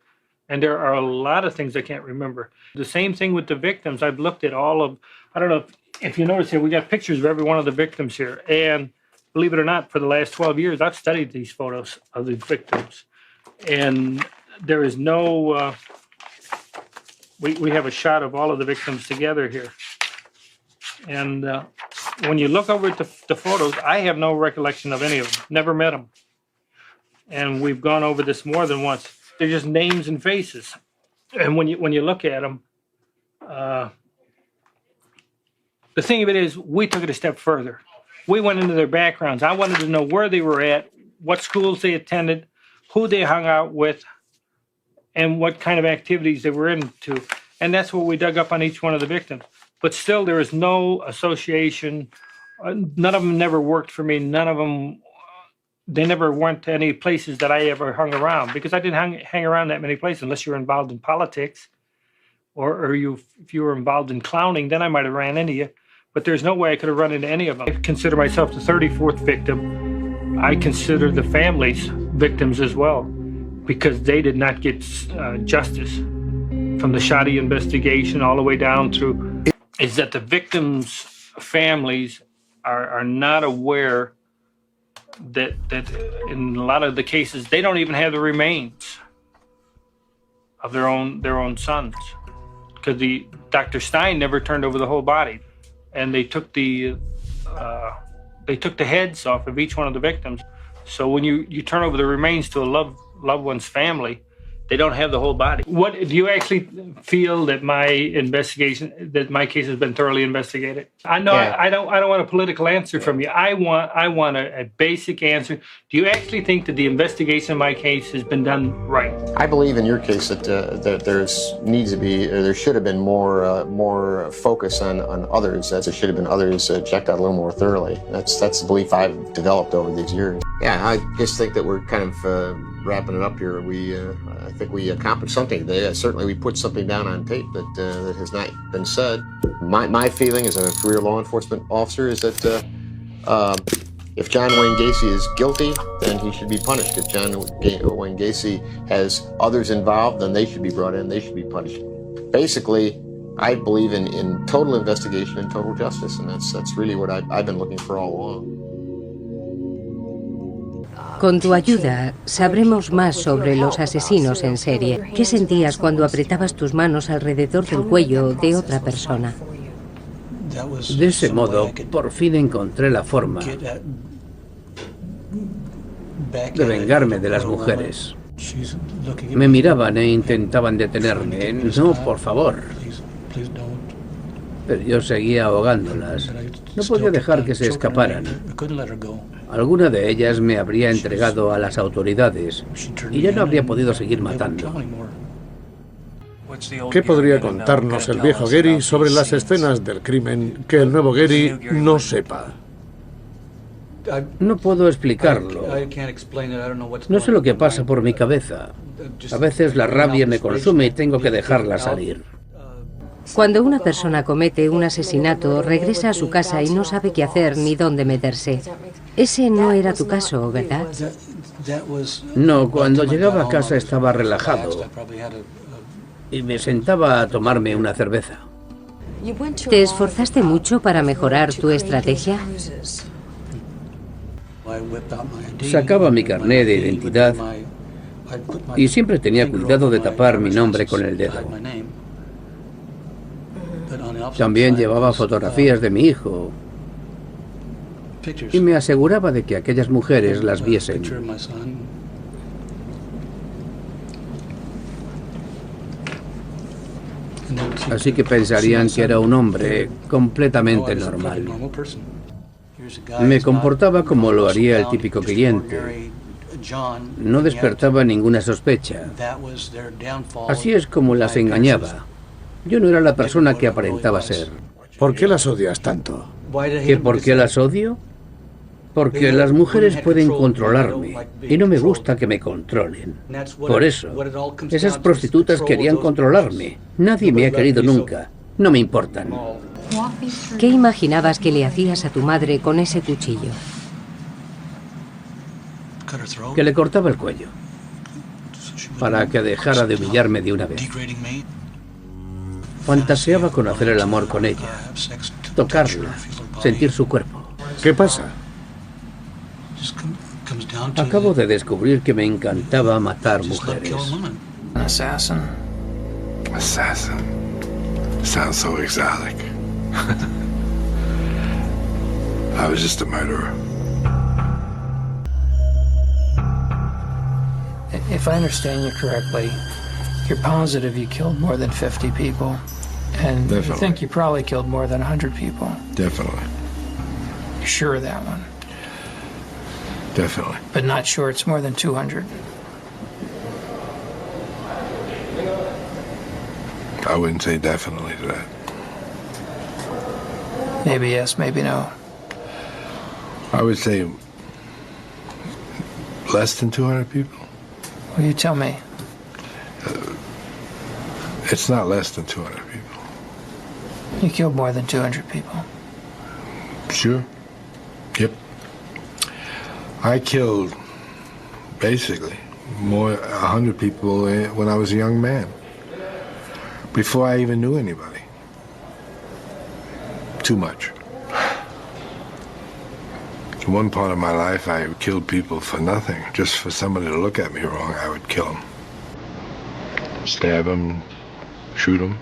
S10: and there are a lot of things I can't remember. The same thing with the victims. I've looked at all of, I don't know if you notice here, we got pictures of every one of the victims here. And believe it or not, for the last 12 years, I've studied these photos of the victims. And there is no, we have a shot of all of the victims together here. And when you look over at the photos, I have no recollection of any of them, never met them. And we've gone over this more than once. They're just names and faces. And when you look at them, the thing of it is, we took it a step further. We went into their backgrounds. I wanted to know where they were at, what schools they attended, who they hung out with, and what kind of activities they were into. And that's what we dug up on each one of the victims. But still, there is no association. None of them never worked for me. None of them, they never went to any places that I ever hung around, because I didn't hang around that many places unless you were involved in politics or if you were involved in clowning, then I might have ran into you. But there's no way I could have run into any of them. I consider myself the 34th victim. I consider the families victims as well, because they did not get justice from the shoddy investigation all the way down through. Is that the victims' families are not aware that in a lot of the cases they don't even have the remains of their own sons, because Dr. Stein never turned over the whole body. And they took the heads off of each one of the victims. So when you turn over the remains to a loved one's family, they don't have the whole body. What do you actually feel that my case has been thoroughly investigated? I know. Yeah. I don't want a political answer from you. I want a basic answer. Do you actually think that the investigation of my case has been done right?
S9: I believe in your case that there should have been more focus on others, as there should have been others checked out a little more thoroughly. That's the belief I've developed over these years. Yeah, I just think that we're kind of wrapping it up here. I think we accomplished something today. Certainly we put something down on tape that has not been said. My feeling as a career law enforcement officer is that if John Wayne Gacy is guilty, then he should be punished. If John Wayne Gacy has others involved, then they should be brought in, they should be punished. Basically, I believe in total investigation and total justice, and that's really what I've been looking for all along.
S11: Con tu ayuda, sabremos más sobre los asesinos en serie. ¿Qué sentías cuando apretabas tus manos alrededor del cuello de otra persona?
S12: De ese modo, por fin encontré la forma de vengarme de las mujeres. Me miraban e intentaban detenerme. No, por favor. Pero yo seguía ahogándolas. No podía dejar que se escaparan. Alguna de ellas me habría entregado a las autoridades y ya no habría podido seguir matando.
S13: ¿Qué podría contarnos el viejo Gary sobre las escenas del crimen que el nuevo Gary no sepa?
S12: No puedo explicarlo. No sé lo que pasa por mi cabeza. A veces la rabia me consume y tengo que dejarla salir.
S11: Cuando una persona comete un asesinato, regresa a su casa y no sabe qué hacer ni dónde meterse. Ese no era tu caso, ¿verdad?
S12: No, cuando llegaba a casa estaba relajado y me sentaba a tomarme una cerveza.
S11: ¿Te esforzaste mucho para mejorar tu estrategia?
S12: Sacaba mi carné de identidad y siempre tenía cuidado de tapar mi nombre con el dedo. También llevaba fotografías de mi hijo y me aseguraba de que aquellas mujeres las viesen. Así que pensarían que era un hombre completamente normal. Me comportaba como lo haría el típico cliente. No despertaba ninguna sospecha. Así es como las engañaba. Yo no era la persona que aparentaba ser.
S13: ¿Por qué las odias tanto?
S12: ¿Que por qué las odio? Porque las mujeres pueden controlarme y no me gusta que me controlen. Por eso, esas prostitutas querían controlarme. Nadie me ha querido nunca. No me importan.
S11: ¿Qué imaginabas que le hacías a tu madre con ese cuchillo?
S12: Que le cortaba el cuello para que dejara de humillarme de una vez. Fantaseaba con hacer el amor con ella, tocarla, sentir su cuerpo.
S13: ¿Qué pasa?
S12: Acabo de descubrir que me encantaba matar mujeres.
S14: Assassin.
S1: Assassin. Sounds so exotic. I was just a murderer.
S14: If I understand you correctly, you're positive you killed more than 50 people. And
S1: Definitely.
S14: you think you probably killed more than 100 people.
S1: Definitely.
S14: You're sure of that one.
S1: Definitely.
S14: But not sure it's more than 200.
S1: I wouldn't say definitely to that.
S14: Maybe yes, maybe no.
S1: I would say less than 200 people.
S14: Well, you tell me.
S1: It's not less than 200 people.
S14: You killed more than 200 people.
S1: Sure. Yep. I killed basically 100 people when I was a young man, before I even knew anybody. Too much. In one part of my life, I killed people for nothing. Just for somebody to look at me wrong, I would kill them. Stab them, shoot them.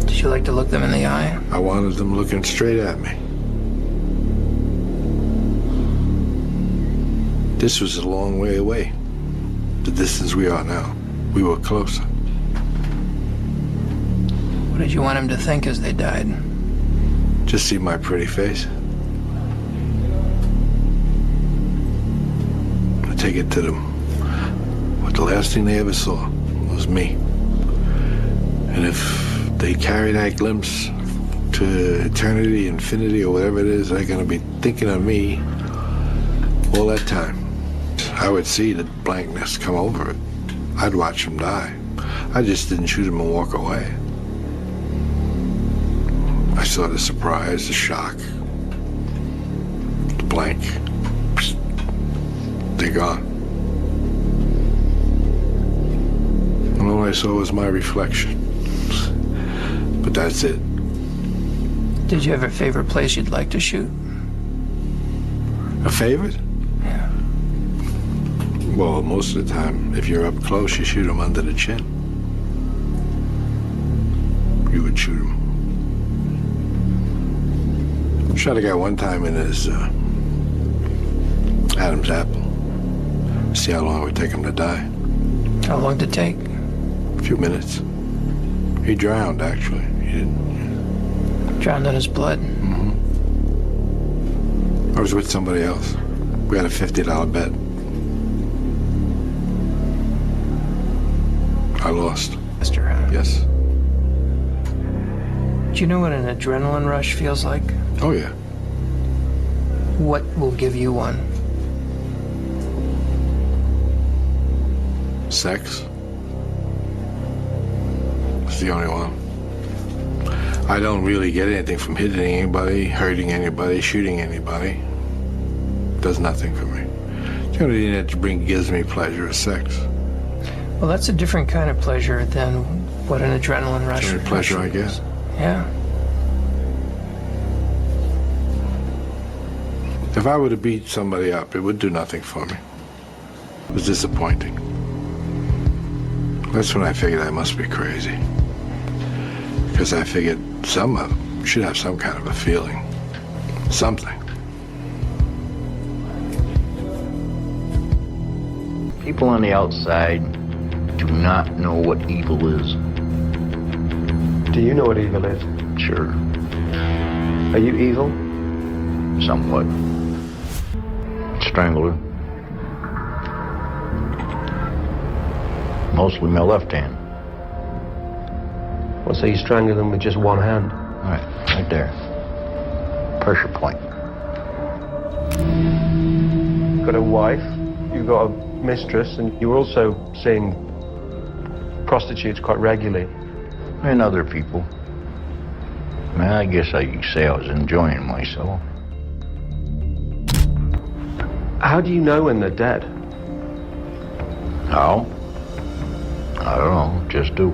S14: Did you like to look them in the eye?
S1: I wanted them looking straight at me. This was a long way away. The distance we are now. We were closer.
S14: What did you want them to think as they died?
S1: Just see my pretty face. I take it to them. But the last thing they ever saw was me. And if they carry that glimpse to eternity, infinity, or whatever it is, they're gonna be thinking of me all that time. I would see the blankness come over it. I'd watch them die. I just didn't shoot them and walk away. I saw the surprise, the shock, the blank. They're gone. And all I saw was my reflection. But that's it.
S14: Did you have a favorite place you'd like to shoot?
S1: A favorite?
S14: Yeah.
S15: Well, most of the time, if you're up close, you shoot him under the chin. You would shoot him. Shot a guy one time in his Adam's apple. See how long it would take him to die.
S14: How long did it take?
S15: A few minutes. He drowned, actually. He didn't.
S14: Drowned in his blood?
S15: Mm-hmm. I was with somebody else. We had a $50 bet. I lost. Yes.
S14: Do you know what an adrenaline rush feels like?
S15: Oh, yeah.
S14: What will give you one?
S15: Sex. It's the only one. I don't really get anything from hitting anybody, hurting anybody, shooting anybody. Does nothing for me. The only thing that gives me pleasure is sex.
S14: Well, that's a different kind of pleasure than what an adrenaline rush is.
S15: The only pleasure I get.
S14: Yeah.
S15: If I were to beat somebody up, it would do nothing for me. It was disappointing. That's when I figured I must be crazy. Because I figured some of them should have some kind of a feeling. Something.
S16: People on the outside do not know what evil is.
S5: Do you know what evil is?
S16: Sure.
S5: Are you evil?
S16: Somewhat. Strangler. Mostly my left hand.
S5: Well, so you strangle them with just one hand?
S16: Right there. Pressure point.
S5: You've got a wife, you've got a mistress, and you're also seeing prostitutes quite regularly.
S16: And other people. Man, I guess I could say I was enjoying myself.
S5: How do you know when they're dead?
S16: How? I don't know, just do.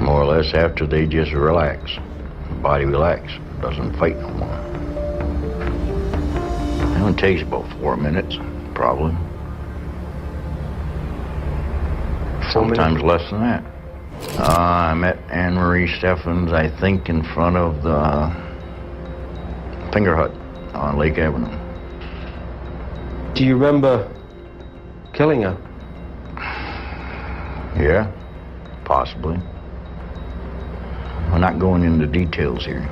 S16: More or less after they just relax. The body relaxes, doesn't fight no more. It only takes about 4 minutes, probably. Sometimes less than that. I met Anne Marie Steffens, I think, in front of the Finger Hut on Lake Avenue.
S5: Do you remember killing her?
S16: Yeah, possibly. I'm not going into details here.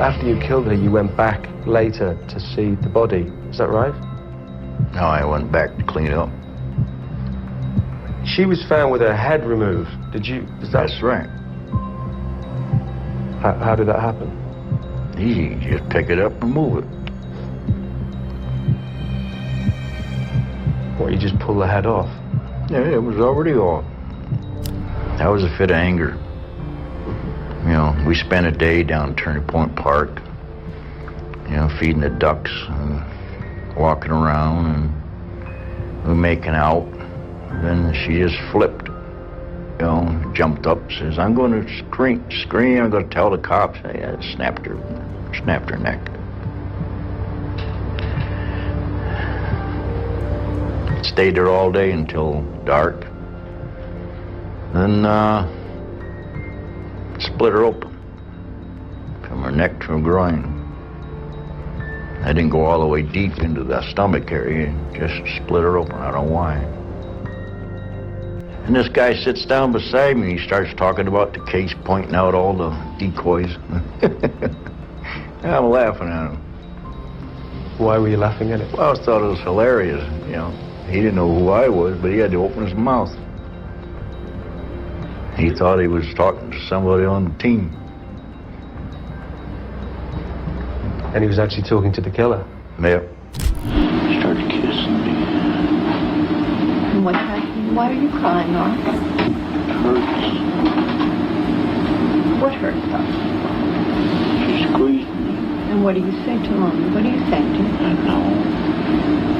S5: After you killed her, you went back later to see the body. Is that right?
S16: No, I went back to clean it up.
S5: She was found with her head removed.
S16: That's right.
S5: How did that happen?
S16: Easy, just pick it up and move it.
S5: What, you just pull the head off?
S16: Yeah, it was already off. That was a fit of anger. You know, we spent a day down Turning Point Park, you know, feeding the ducks and walking around, and we were making out. Then she just flipped, you know, jumped up, says, "I'm going to scream, I'm going to tell the cops." I snapped her neck. Stayed there all day until dark. Then split her open from her neck to her groin. I didn't go all the way deep into the stomach area, just split her open. I don't know why. And this guy sits down beside me and he starts talking about the case, pointing out all the decoys. I'm laughing at him.
S5: Why were you laughing at it?
S16: Well, I thought it was hilarious, you know. He didn't know who I was, but he had to open his mouth. He thought he was talking to somebody on the team.
S5: And he was actually talking to the killer?
S16: Yep. Started kissing me.
S17: And what happened? Why are you crying, Mark?
S16: It hurts.
S17: What hurts, Doc?
S16: She squeezed me.
S17: And what do you say to Mommy? What do you say to her?
S16: I know.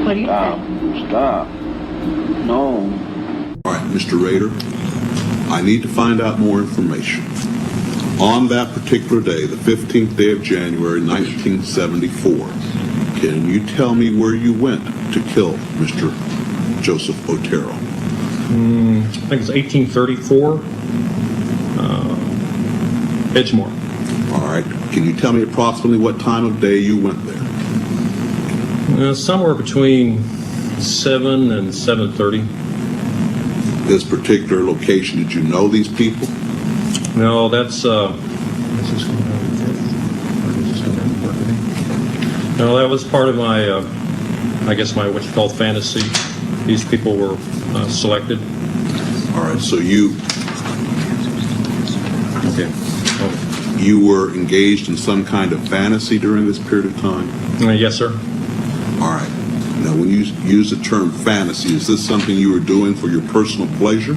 S17: What do you say?
S16: Stop. No.
S18: All right, Mr. Rader, I need to find out more information. On that particular day, the 15th day of January, 1974, can you tell me where you went to kill Mr. Joseph Otero?
S19: I think it's 1834, Edgemore.
S18: All right. Can you tell me approximately what time of day you went there?
S19: Somewhere between 7 and 7:30.
S18: This particular location, did you know these people?
S19: No, that's no, that was part of my, I guess my what you call fantasy. These people were selected.
S18: All right, so you.
S19: Okay. Oh.
S18: You were engaged in some kind of fantasy during this period of time?
S19: Yes, sir.
S18: All right. Now, when you use the term fantasy, is this something you were doing for your personal pleasure?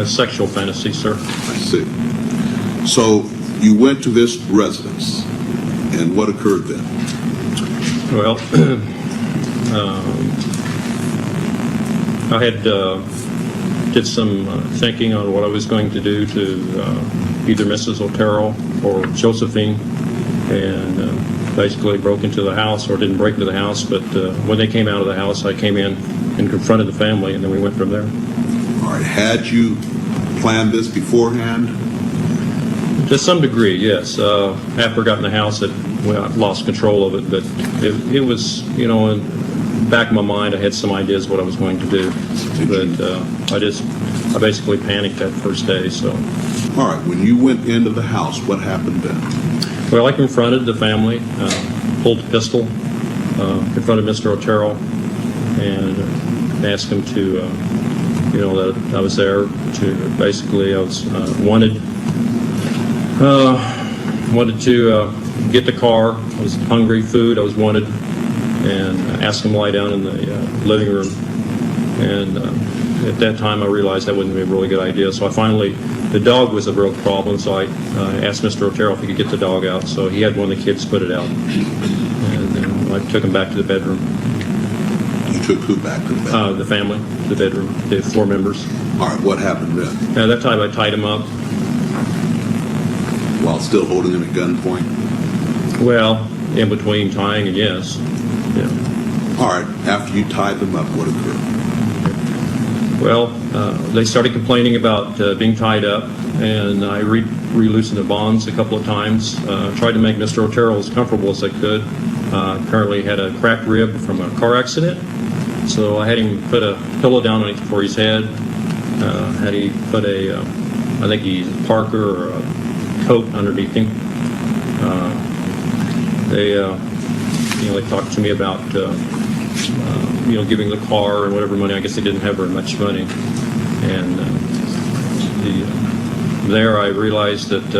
S19: Sexual fantasy, sir.
S18: I see. So you went to this residence, and what occurred then?
S19: Well, I had did some thinking on what I was going to do to either Mrs. Otero or Josephine, and basically broke into the house, or didn't break into the house, but when they came out of the house, I came in and confronted the family, and then we went from there.
S18: All right. Had you planned this beforehand?
S19: To some degree, yes. After I got in the house, I lost control of it, but it was, you know, in the back of my mind, I had some ideas what I was going to do, but I basically panicked that first day, so.
S18: All right. When you went into the house, what happened then?
S19: Well, I confronted the family, pulled a pistol, confronted Mr. Otero, and asked him to, you know, that I was there to, basically, I was wanted to get the car. I was hungry, food, I was wanted, and asked him to lie down in the living room. And at that time, I realized that wouldn't be a really good idea, so I finally, the dog was a real problem, so I asked Mr. Otero if he could get the dog out. So he had one of the kids put it out, and then I took him back to the bedroom.
S18: You took who back to the bedroom?
S19: The family, the bedroom, the 4 members.
S18: All right, what happened then?
S19: At that time, I tied him up.
S18: While still holding him at gunpoint?
S19: Well, in between tying and yes. Yeah.
S18: All right, after you tied them up, what occurred?
S19: Well, they started complaining about being tied up, and I re-loosened the bonds a couple of times. Tried to make Mr. Otero as comfortable as I could. Apparently had a cracked rib from a car accident, so I had him put a pillow down for his head. Had he put a, I think he's a Parker or a coat underneath him. They talked to me about, giving the car and whatever money. I guess they didn't have very much money. And there I realized that,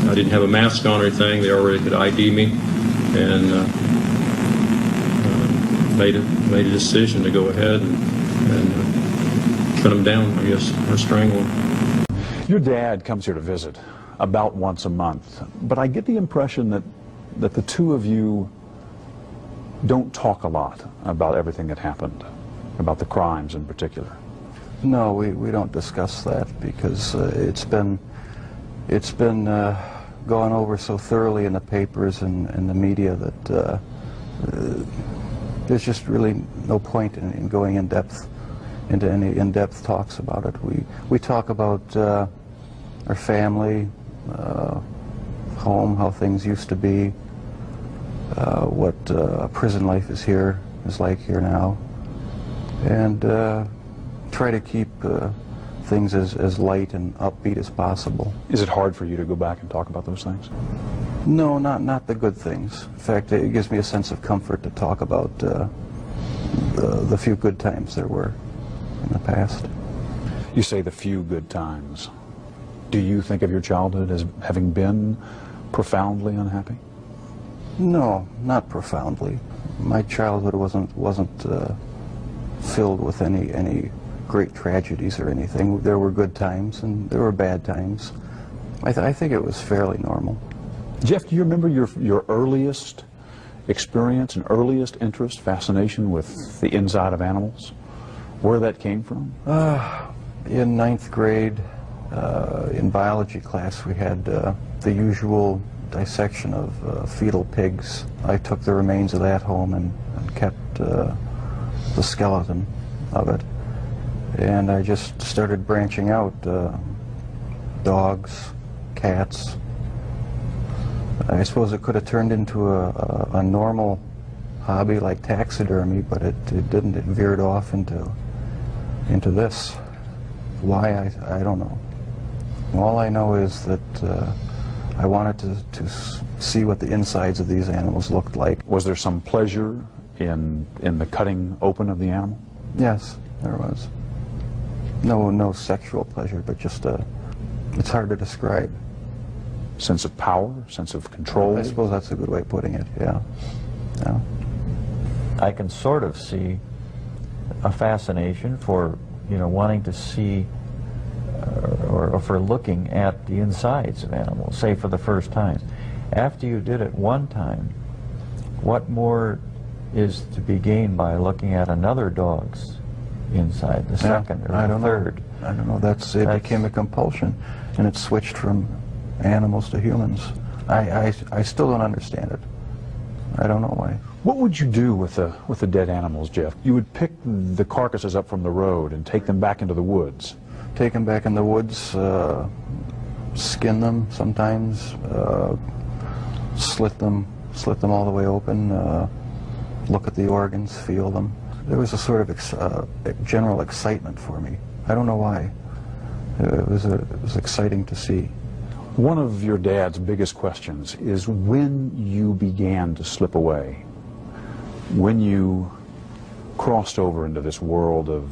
S19: I didn't have a mask on or anything. They already could ID me, and made a decision to go ahead and put them down, I guess, or strangle them.
S20: Your dad comes here to visit about once a month, but I get the impression that the two of you don't talk a lot about everything that happened, about the crimes in particular.
S21: No, we don't discuss that because it's been gone over so thoroughly in the papers and the media that there's just really no point in going into any in-depth talks about it. We talk about our family, home, how things used to be, what prison life is like here now, and try to keep things as light and upbeat as possible.
S20: Is it hard for you to go back and talk about those things?
S21: No, not the good things. In fact, it gives me a sense of comfort to talk about the few good times there were in the past.
S20: You say the few good times. Do you think of your childhood as having been profoundly unhappy?
S21: No, not profoundly. My childhood wasn't filled with any great tragedies or anything. There were good times and there were bad times. I think it was fairly normal.
S20: Jeff, do you remember your earliest experience and earliest interest, fascination with the inside of animals? Where that came from?
S21: In 9th grade, in biology class we had the usual dissection of fetal pigs. I took the remains of that home and kept the skeleton of it. And I just started branching out, dogs, cats. I suppose it could have turned into a normal hobby like taxidermy, but it didn't. It veered off into this. Why, I don't know. All I know is that I wanted to see what the insides of these animals looked like.
S20: Was there some pleasure in the cutting open of the animal?
S21: Yes, there was. No sexual pleasure, but just it's hard to describe.
S20: Sense of power, sense of control?
S21: I suppose that's a good way of putting it, yeah. Yeah.
S3: I can sort of see a fascination for, wanting to see or for looking at the insides of animals, say for the first time. After you did it one time, what more is to be gained by looking at another dog's inside, the second or the third?
S21: I don't know. It became a compulsion, and it switched from animals to humans. I still don't understand it. I don't know why.
S20: What would you do with the dead animals, Jeff? You would pick the carcasses up from the road and take them back into the woods.
S21: Take them back in the woods, skin them sometimes, slit them all the way open, look at the organs, feel them. There was a sort of general excitement for me. I don't know why. It was exciting to see.
S20: One of your dad's biggest questions is when you began to slip away, when you crossed over into this world of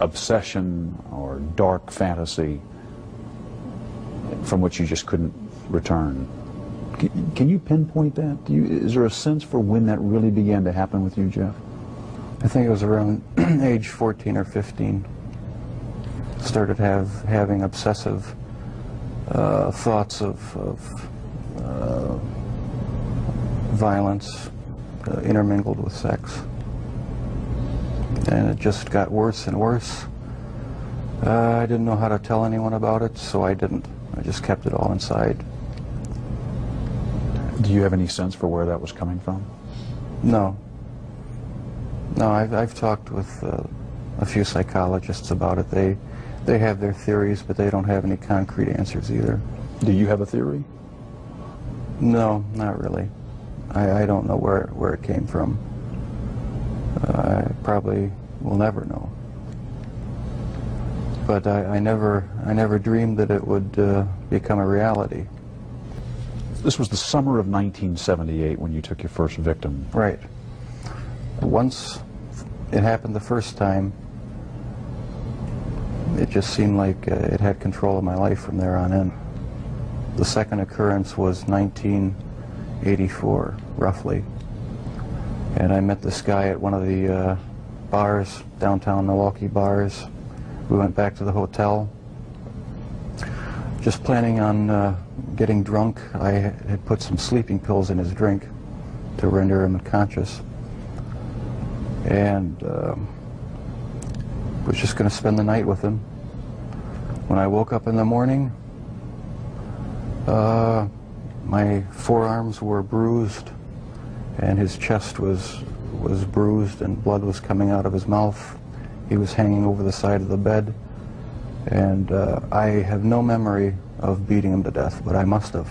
S20: obsession or dark fantasy from which you just couldn't return. Can you pinpoint that? Is there a sense for when that really began to happen with you, Jeff?
S21: I think it was around age 14 or 15. Started having obsessive thoughts of violence intermingled with sex. And it just got worse and worse. I didn't know how to tell anyone about it, so I didn't. I just kept it all inside.
S20: Do you have any sense for where that was coming from?
S21: No. No, I've talked with a few psychologists about it. They have their theories, but they don't have any concrete answers either.
S20: Do you have a theory?
S21: No, not really. I don't know where it came from. I probably will never know. But I never dreamed that it would become a reality.
S20: This was the summer of 1978 when you took your first victim.
S21: Right. Once it happened the first time, it just seemed like it had control of my life from there on in. The second occurrence was 1984, roughly. And I met this guy at one of the bars, downtown Milwaukee bars. We went back to the hotel, just planning on getting drunk. I had put some sleeping pills in his drink to render him unconscious. And was just going to spend the night with him. When I woke up in the morning, my forearms were bruised, and his chest was bruised, and blood was coming out of his mouth. He was hanging over the side of the bed, and I have no memory of beating him to death, but I must have.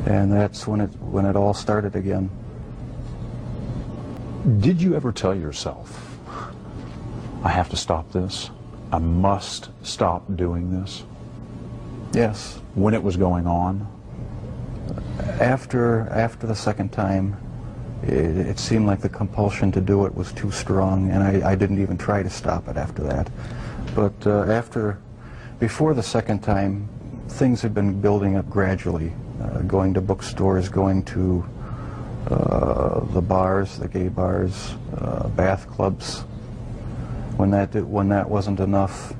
S21: And that's when it all started again.
S20: Did you ever tell yourself, I have to stop this? I must stop doing this?
S21: Yes.
S20: When it was going on?
S21: After the second time, it seemed like the compulsion to do it was too strong, and I didn't even try to stop it after that. But before the second time, things had been building up gradually, going to bookstores, going to the bars, the gay bars, bath clubs. When that wasn't enough,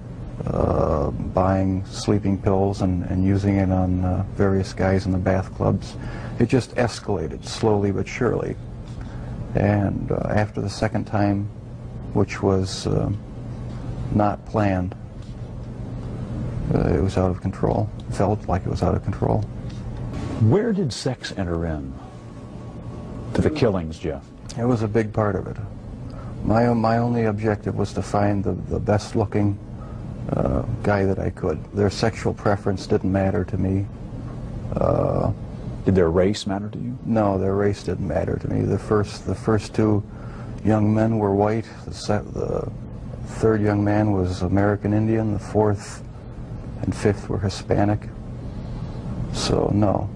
S21: buying sleeping pills and using it on various guys in the bath clubs. It just escalated slowly but surely. And after the second time, which was not planned, It was out of control. It felt like it was out of control.
S20: Where did sex enter in to the killings, Jeff?
S21: It was a big part of it. My only objective was to find the best-looking guy that I could. Their sexual preference didn't matter to me.
S20: Did their race matter to you?
S21: No, their race didn't matter to me. The first two young men were white. The third young man was American Indian. The fourth and fifth were Hispanic. So no,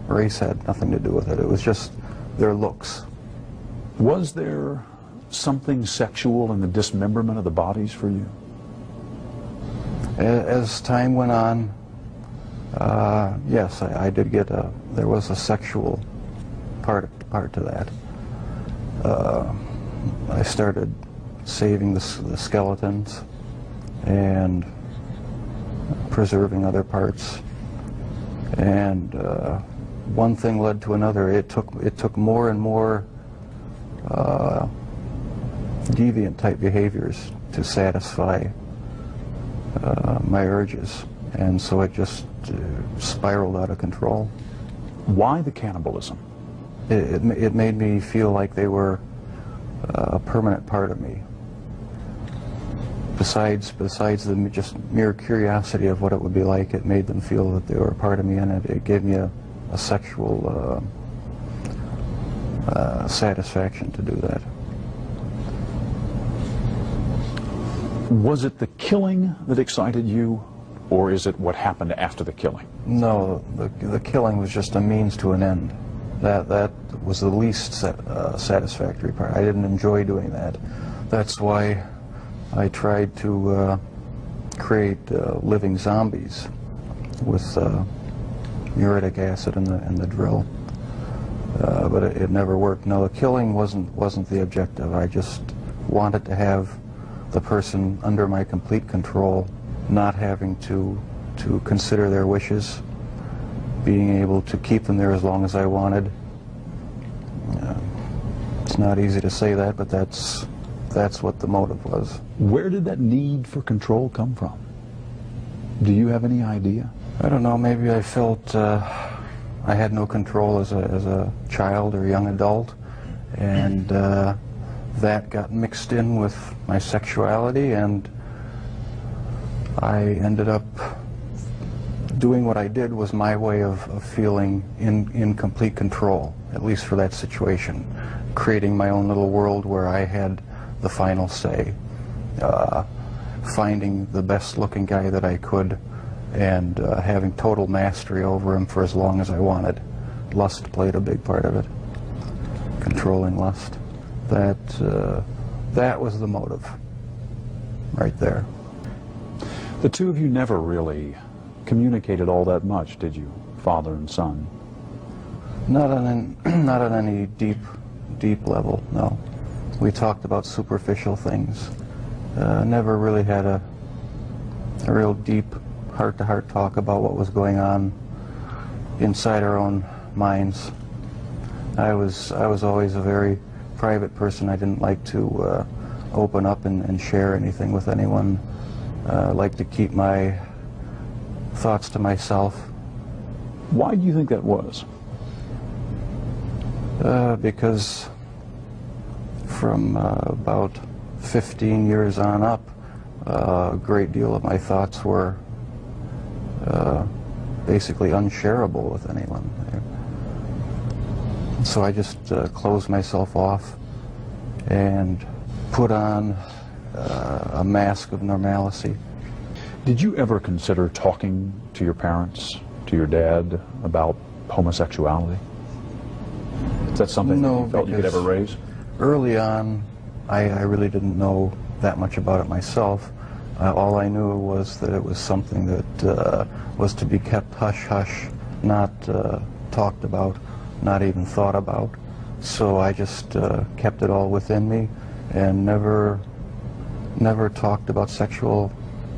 S21: race had nothing to do with it. It was just their looks.
S20: Was there something sexual in the dismemberment of the bodies for you?
S21: As time went on, yes, I did get there was a sexual part to that. I started saving the skeletons and preserving other parts, and one thing led to another. It took more and more deviant type behaviors to satisfy my urges, and so it just spiraled out of control.
S20: Why the cannibalism?
S21: It made me feel like they were a permanent part of me. Besides the just mere curiosity of what it would be like, it made them feel that they were a part of me, and it gave me a sexual satisfaction to do that.
S20: Was it the killing that excited you, or is it what happened after the killing?
S21: No, the killing was just a means to an end. That was the least satisfactory part. I didn't enjoy doing that. That's why I tried to create living zombies with muriatic acid in the drill, but it never worked. No, the killing wasn't the objective. I just wanted to have the person under my complete control, not having to consider their wishes, being able to keep them there as long as I wanted. It's not easy to say that, but that's what the motive was.
S20: Where did that need for control come from? Do you have any idea?
S21: I don't know, maybe I felt I had no control as a child or young adult, and that got mixed in with my sexuality, and I ended up doing what I did was my way of feeling in complete control, at least for that situation, creating my own little world where I had the final say, finding the best looking guy that I could, and having total mastery over him for as long as I wanted. Lust played a big part of it, controlling lust. That was the motive, right there.
S20: The two of you never really communicated all that much, did you, father and son?
S21: Not on any deep level, no. We talked about superficial things. Never really had a real deep heart-to-heart talk about what was going on inside our own minds. I was always a very private person. I didn't like to open up and share anything with anyone. I like to keep my thoughts to myself.
S20: Why do you think that was?
S21: Because from about 15 years on up, a great deal of my thoughts were basically unshareable with anyone. So I just closed myself off and put on a mask of normalcy.
S20: Did you ever consider talking to your parents, to your dad, about homosexuality? Is that something
S21: No,
S20: that you felt you could ever raise?
S21: Early on, I really didn't know that much about it myself. All I knew was that it was something that was to be kept hush-hush, not talked about, not even thought about. So I just kept it all within me and never talked about sexual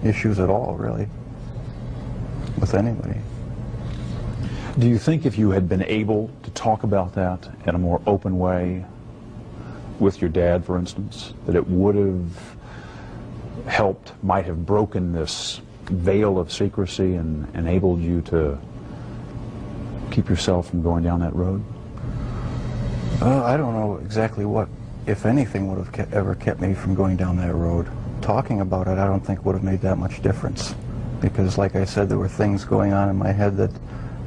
S21: issues at all, really, with anybody.
S20: Do you think if you had been able to talk about that in a more open way with your dad, for instance, that it would have helped, might have broken this veil of secrecy and enabled you to keep yourself from going down that road?
S21: I don't know exactly what, if anything, would have ever kept me from going down that road. Talking about it, I don't think would have made that much difference, because, like I said, there were things going on in my head that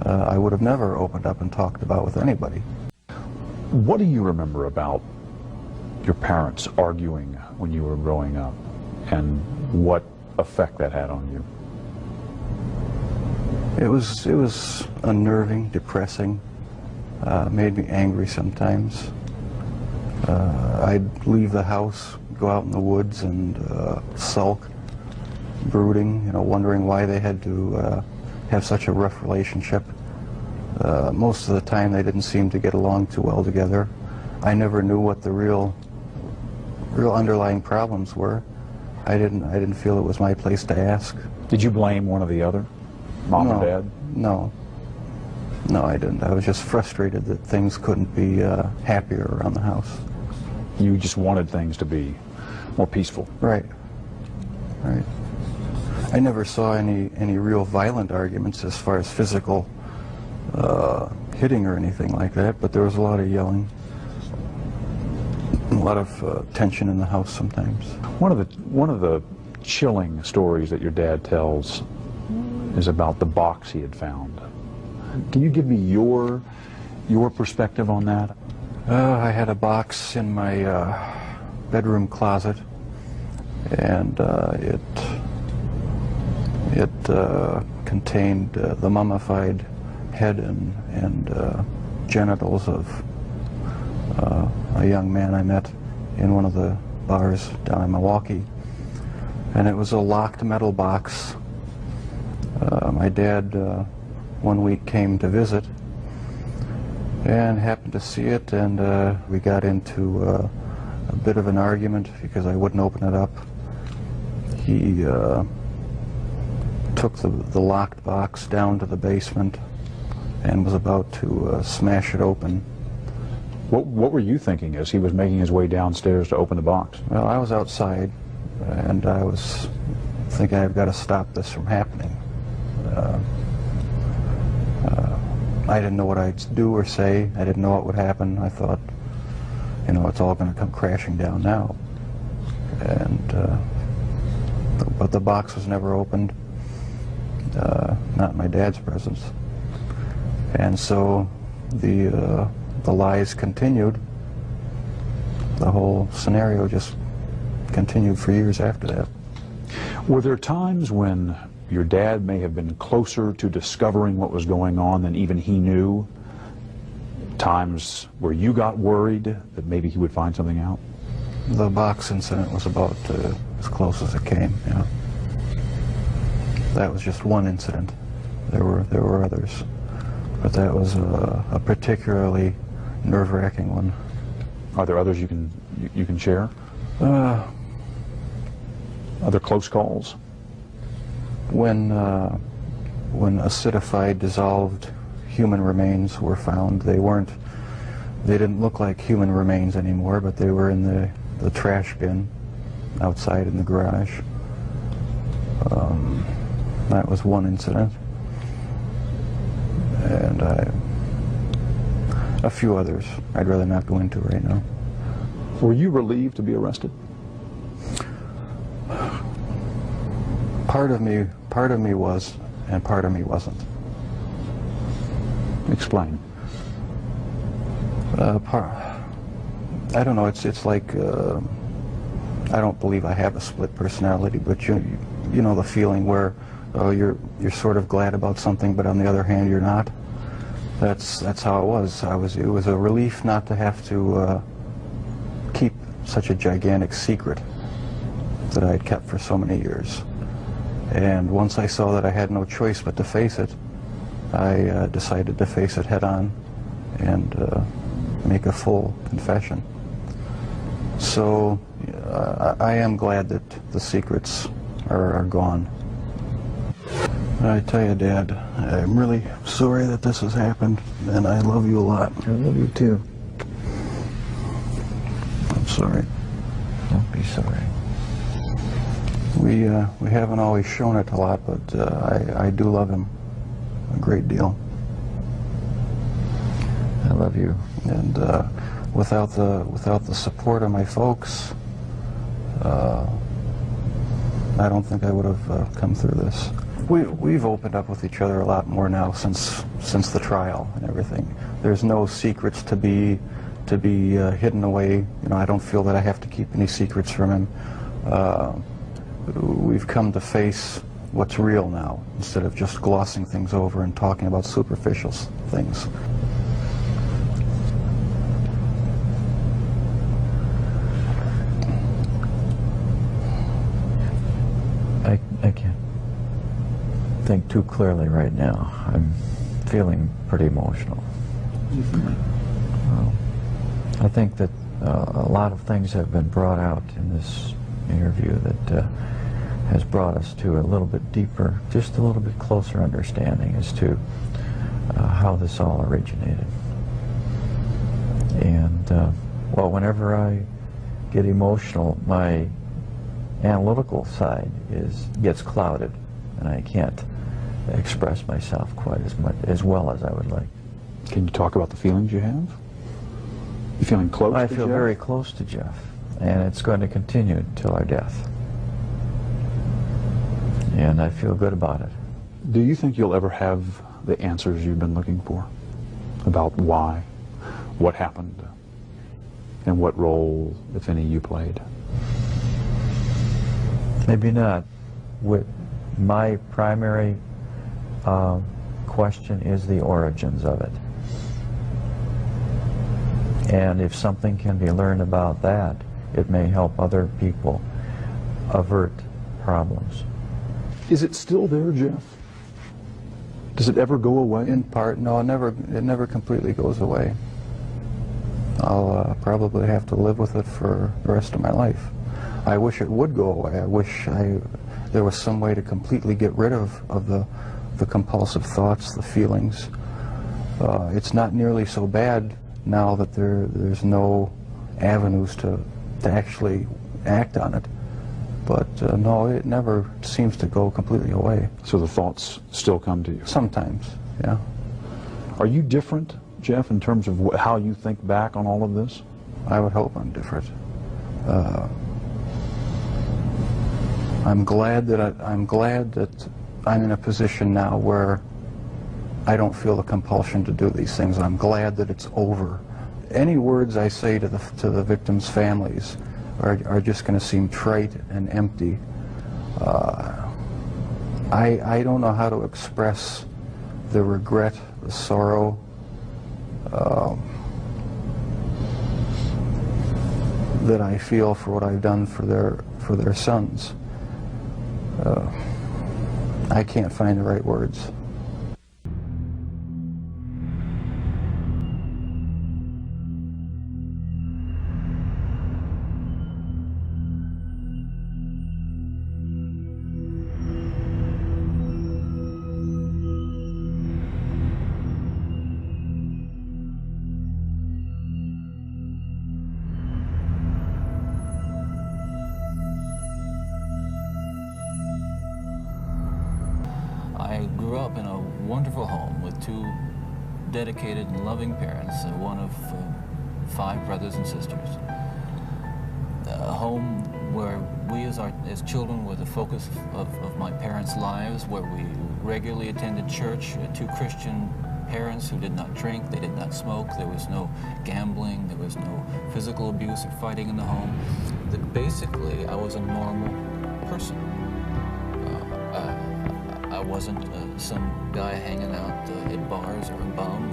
S21: I would have never opened up and talked about with anybody.
S20: What do you remember about your parents arguing when you were growing up, and what effect that had on you?
S21: It was unnerving, depressing, made me angry sometimes. I'd leave the house, go out in the woods and sulk, brooding, you know, wondering why they had to have such a rough relationship. Most of the time they didn't seem to get along too well together. I never knew what the real underlying problems were. I didn't feel it was my place to ask.
S20: Did you blame one or the other? Mom or Dad?
S21: No. No, I didn't. I was just frustrated that things couldn't be happier around the house.
S20: You just wanted things to be more peaceful.
S21: Right. Right. I never saw any real violent arguments as far as physical hitting or anything like that, but there was a lot of yelling, a lot of tension in the house sometimes.
S20: One of the chilling stories that your dad tells is about the box he had found. Can you give me your perspective on that?
S21: I had a box in my bedroom closet, and it contained the mummified head and genitals of a young man I met in one of the bars down in Milwaukee. And it was a locked metal box. My dad one week came to visit and happened to see it, and we got into a bit of an argument because I wouldn't open it up. He took the locked box down to the basement and was about to smash it open.
S20: What were you thinking as he was making his way downstairs to open the box?
S21: Well, I was outside, and I was thinking I've got to stop this from happening. I didn't know what I'd do or say. I didn't know what would happen. I thought, you know, it's all going to come crashing down now. And but the box was never opened, not in my dad's presence. And so the lies continued. The whole scenario just continued for years after that.
S20: Were there times when your dad may have been closer to discovering what was going on than even he knew? Times where you got worried that maybe he would find something out?
S21: The box incident was about as close as it came, yeah. That was just one incident. There were others, but that was a particularly nerve-wracking one.
S20: Are there others you can share? Other close calls?
S21: When acidified, dissolved human remains were found, they didn't look like human remains anymore, but they were in the trash bin outside in the garage. That was one incident. And a few others I'd rather not go into right now.
S20: Were you relieved to be arrested?
S21: Part of me was, and part of me wasn't.
S20: Explain.
S21: I don't know. It's like I don't believe I have a split personality, but you know the feeling where you're sort of glad about something, but on the other hand you're not. That's how it was. It was a relief not to have to keep such a gigantic secret that I had kept for so many years. And once I saw that I had no choice but to face it, I decided to face it head on and make a full confession. So I am glad that the secrets are gone. I tell you, Dad, I'm really sorry that this has happened, and I love you a lot.
S3: I love you too.
S21: I'm sorry.
S3: Don't be sorry.
S21: We haven't always shown it a lot, but I do love him a great deal.
S3: I love you.
S21: And without the support of my folks, I don't think I would have come through this. We've opened up with each other a lot more now since the trial and everything. There's no secrets to be hidden away. You know, I don't feel that I have to keep any secrets from him. We've come to face what's real now, instead of just glossing things over and talking about superficial things.
S3: I can't think too clearly right now. I'm feeling pretty emotional. I think that a lot of things have been brought out in this interview that has brought us to a little bit deeper, just a little bit closer understanding as to how this all originated. And, well, whenever I get emotional, my analytical side gets clouded, and I can't express myself quite as well as I would like.
S20: Can you talk about the feelings you have? You feeling close to Jeff?
S3: I feel very close to Jeff, and it's going to continue till our death. And I feel good about it.
S20: Do you think you'll ever have the answers you've been looking for about why, what happened, and what role, if any, you played?
S3: Maybe not. My primary question is the origins of it. And if something can be learned about that, it may help other people avert problems.
S20: Is it still there, Jeff? Does it ever go away?
S21: In part, no, it never completely goes away. I'll probably have to live with it for the rest of my life. I wish it would go away. I wish there was some way to completely get rid of the compulsive thoughts, the feelings. It's not nearly so bad now that there's no avenues to actually act on it. But no, it never seems to go completely away.
S20: So the thoughts still come to you?
S21: Sometimes, yeah.
S20: Are you different, Jeff, in terms of how you think back on all of this?
S21: I would hope I'm different. I'm glad that I'm in a position now where I don't feel the compulsion to do these things. I'm glad that it's over. Any words I say to the victims' families are just going to seem trite and empty. I don't know how to express the regret, the sorrow, that I feel for what I've done for their sons. I can't find the right words.
S2: I grew up in a wonderful home with two dedicated and loving parents, one of 5 brothers and sisters. A home where we as children were the focus of my parents' lives, where we regularly attended church, 2 Christian parents who did not drink, they did not smoke, there was no gambling, there was no physical abuse or fighting in the home. Basically, I was a normal person. I wasn't some guy hanging out at bars or a bum.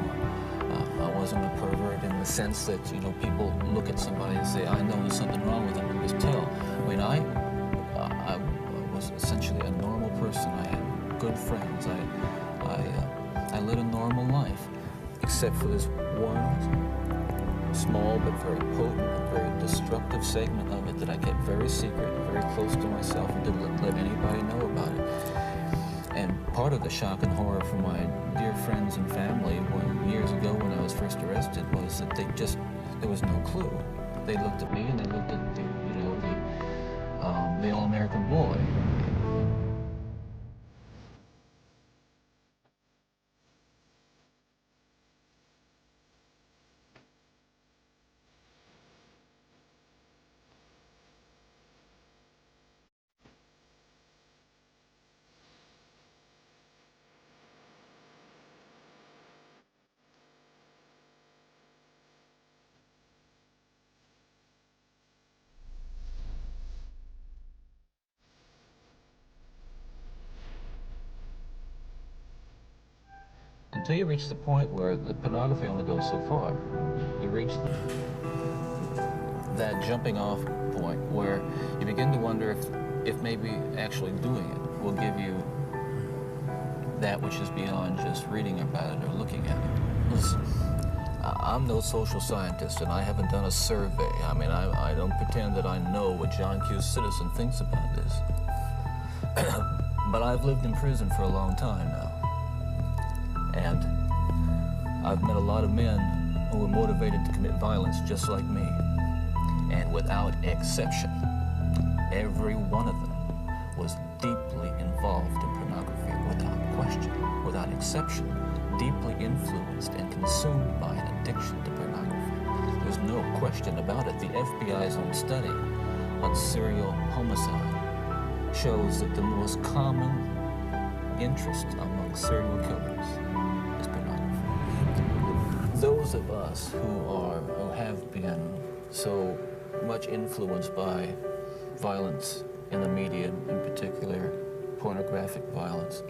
S2: I wasn't a pervert in the sense that, you know, people look at somebody and say, I know there's something wrong with them, and just tell. I mean, I was essentially a normal person. I had good friends. I led a normal life, except for this one small but very potent and very destructive segment of it that I kept very secret, very close to myself, and didn't let anybody know about it. And part of the shock and horror for my dear friends and family years ago when I was first arrested was that there was no clue. They looked at me and they looked at the the all-American boy. Until you reach the point where the pornography only goes so far. You reach that jumping off point where you begin to wonder if maybe actually doing it will give you that which is beyond just reading about it or looking at it. Listen, I'm no social scientist, and I haven't done a survey. I mean, I don't pretend that I know what John Q. Citizen thinks about this. But I've lived in prison for a long time now. And I've met a lot of men who were motivated to commit violence just like me. And without exception, every one of them was deeply involved in pornography, without question, without exception, deeply influenced and consumed by an addiction to pornography. There's no question about it. The FBI's own study on serial homicide shows that the most common interest among serial killers is pornography. Those of us who have been so much influenced by violence in the media, in particular pornographic violence,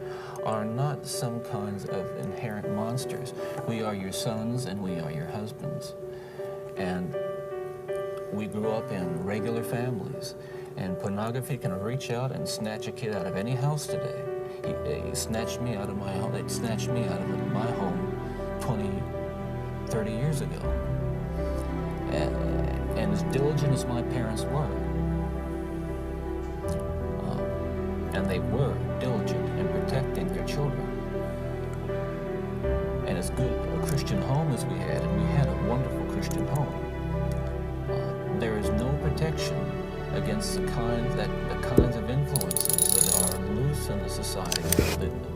S2: are not some kinds of inherent monsters. We are your sons and we are your husbands. And we grew up in regular families. And pornography can reach out and snatch a kid out of any house today. He snatched me out of my home. It snatched me out of my home 20, 30 years ago. And as diligent as my parents were, and they were diligent in protecting their children, and as good a Christian home as we had, and we had a wonderful Christian home, there is no protection against the kinds of influences that are loose in the society that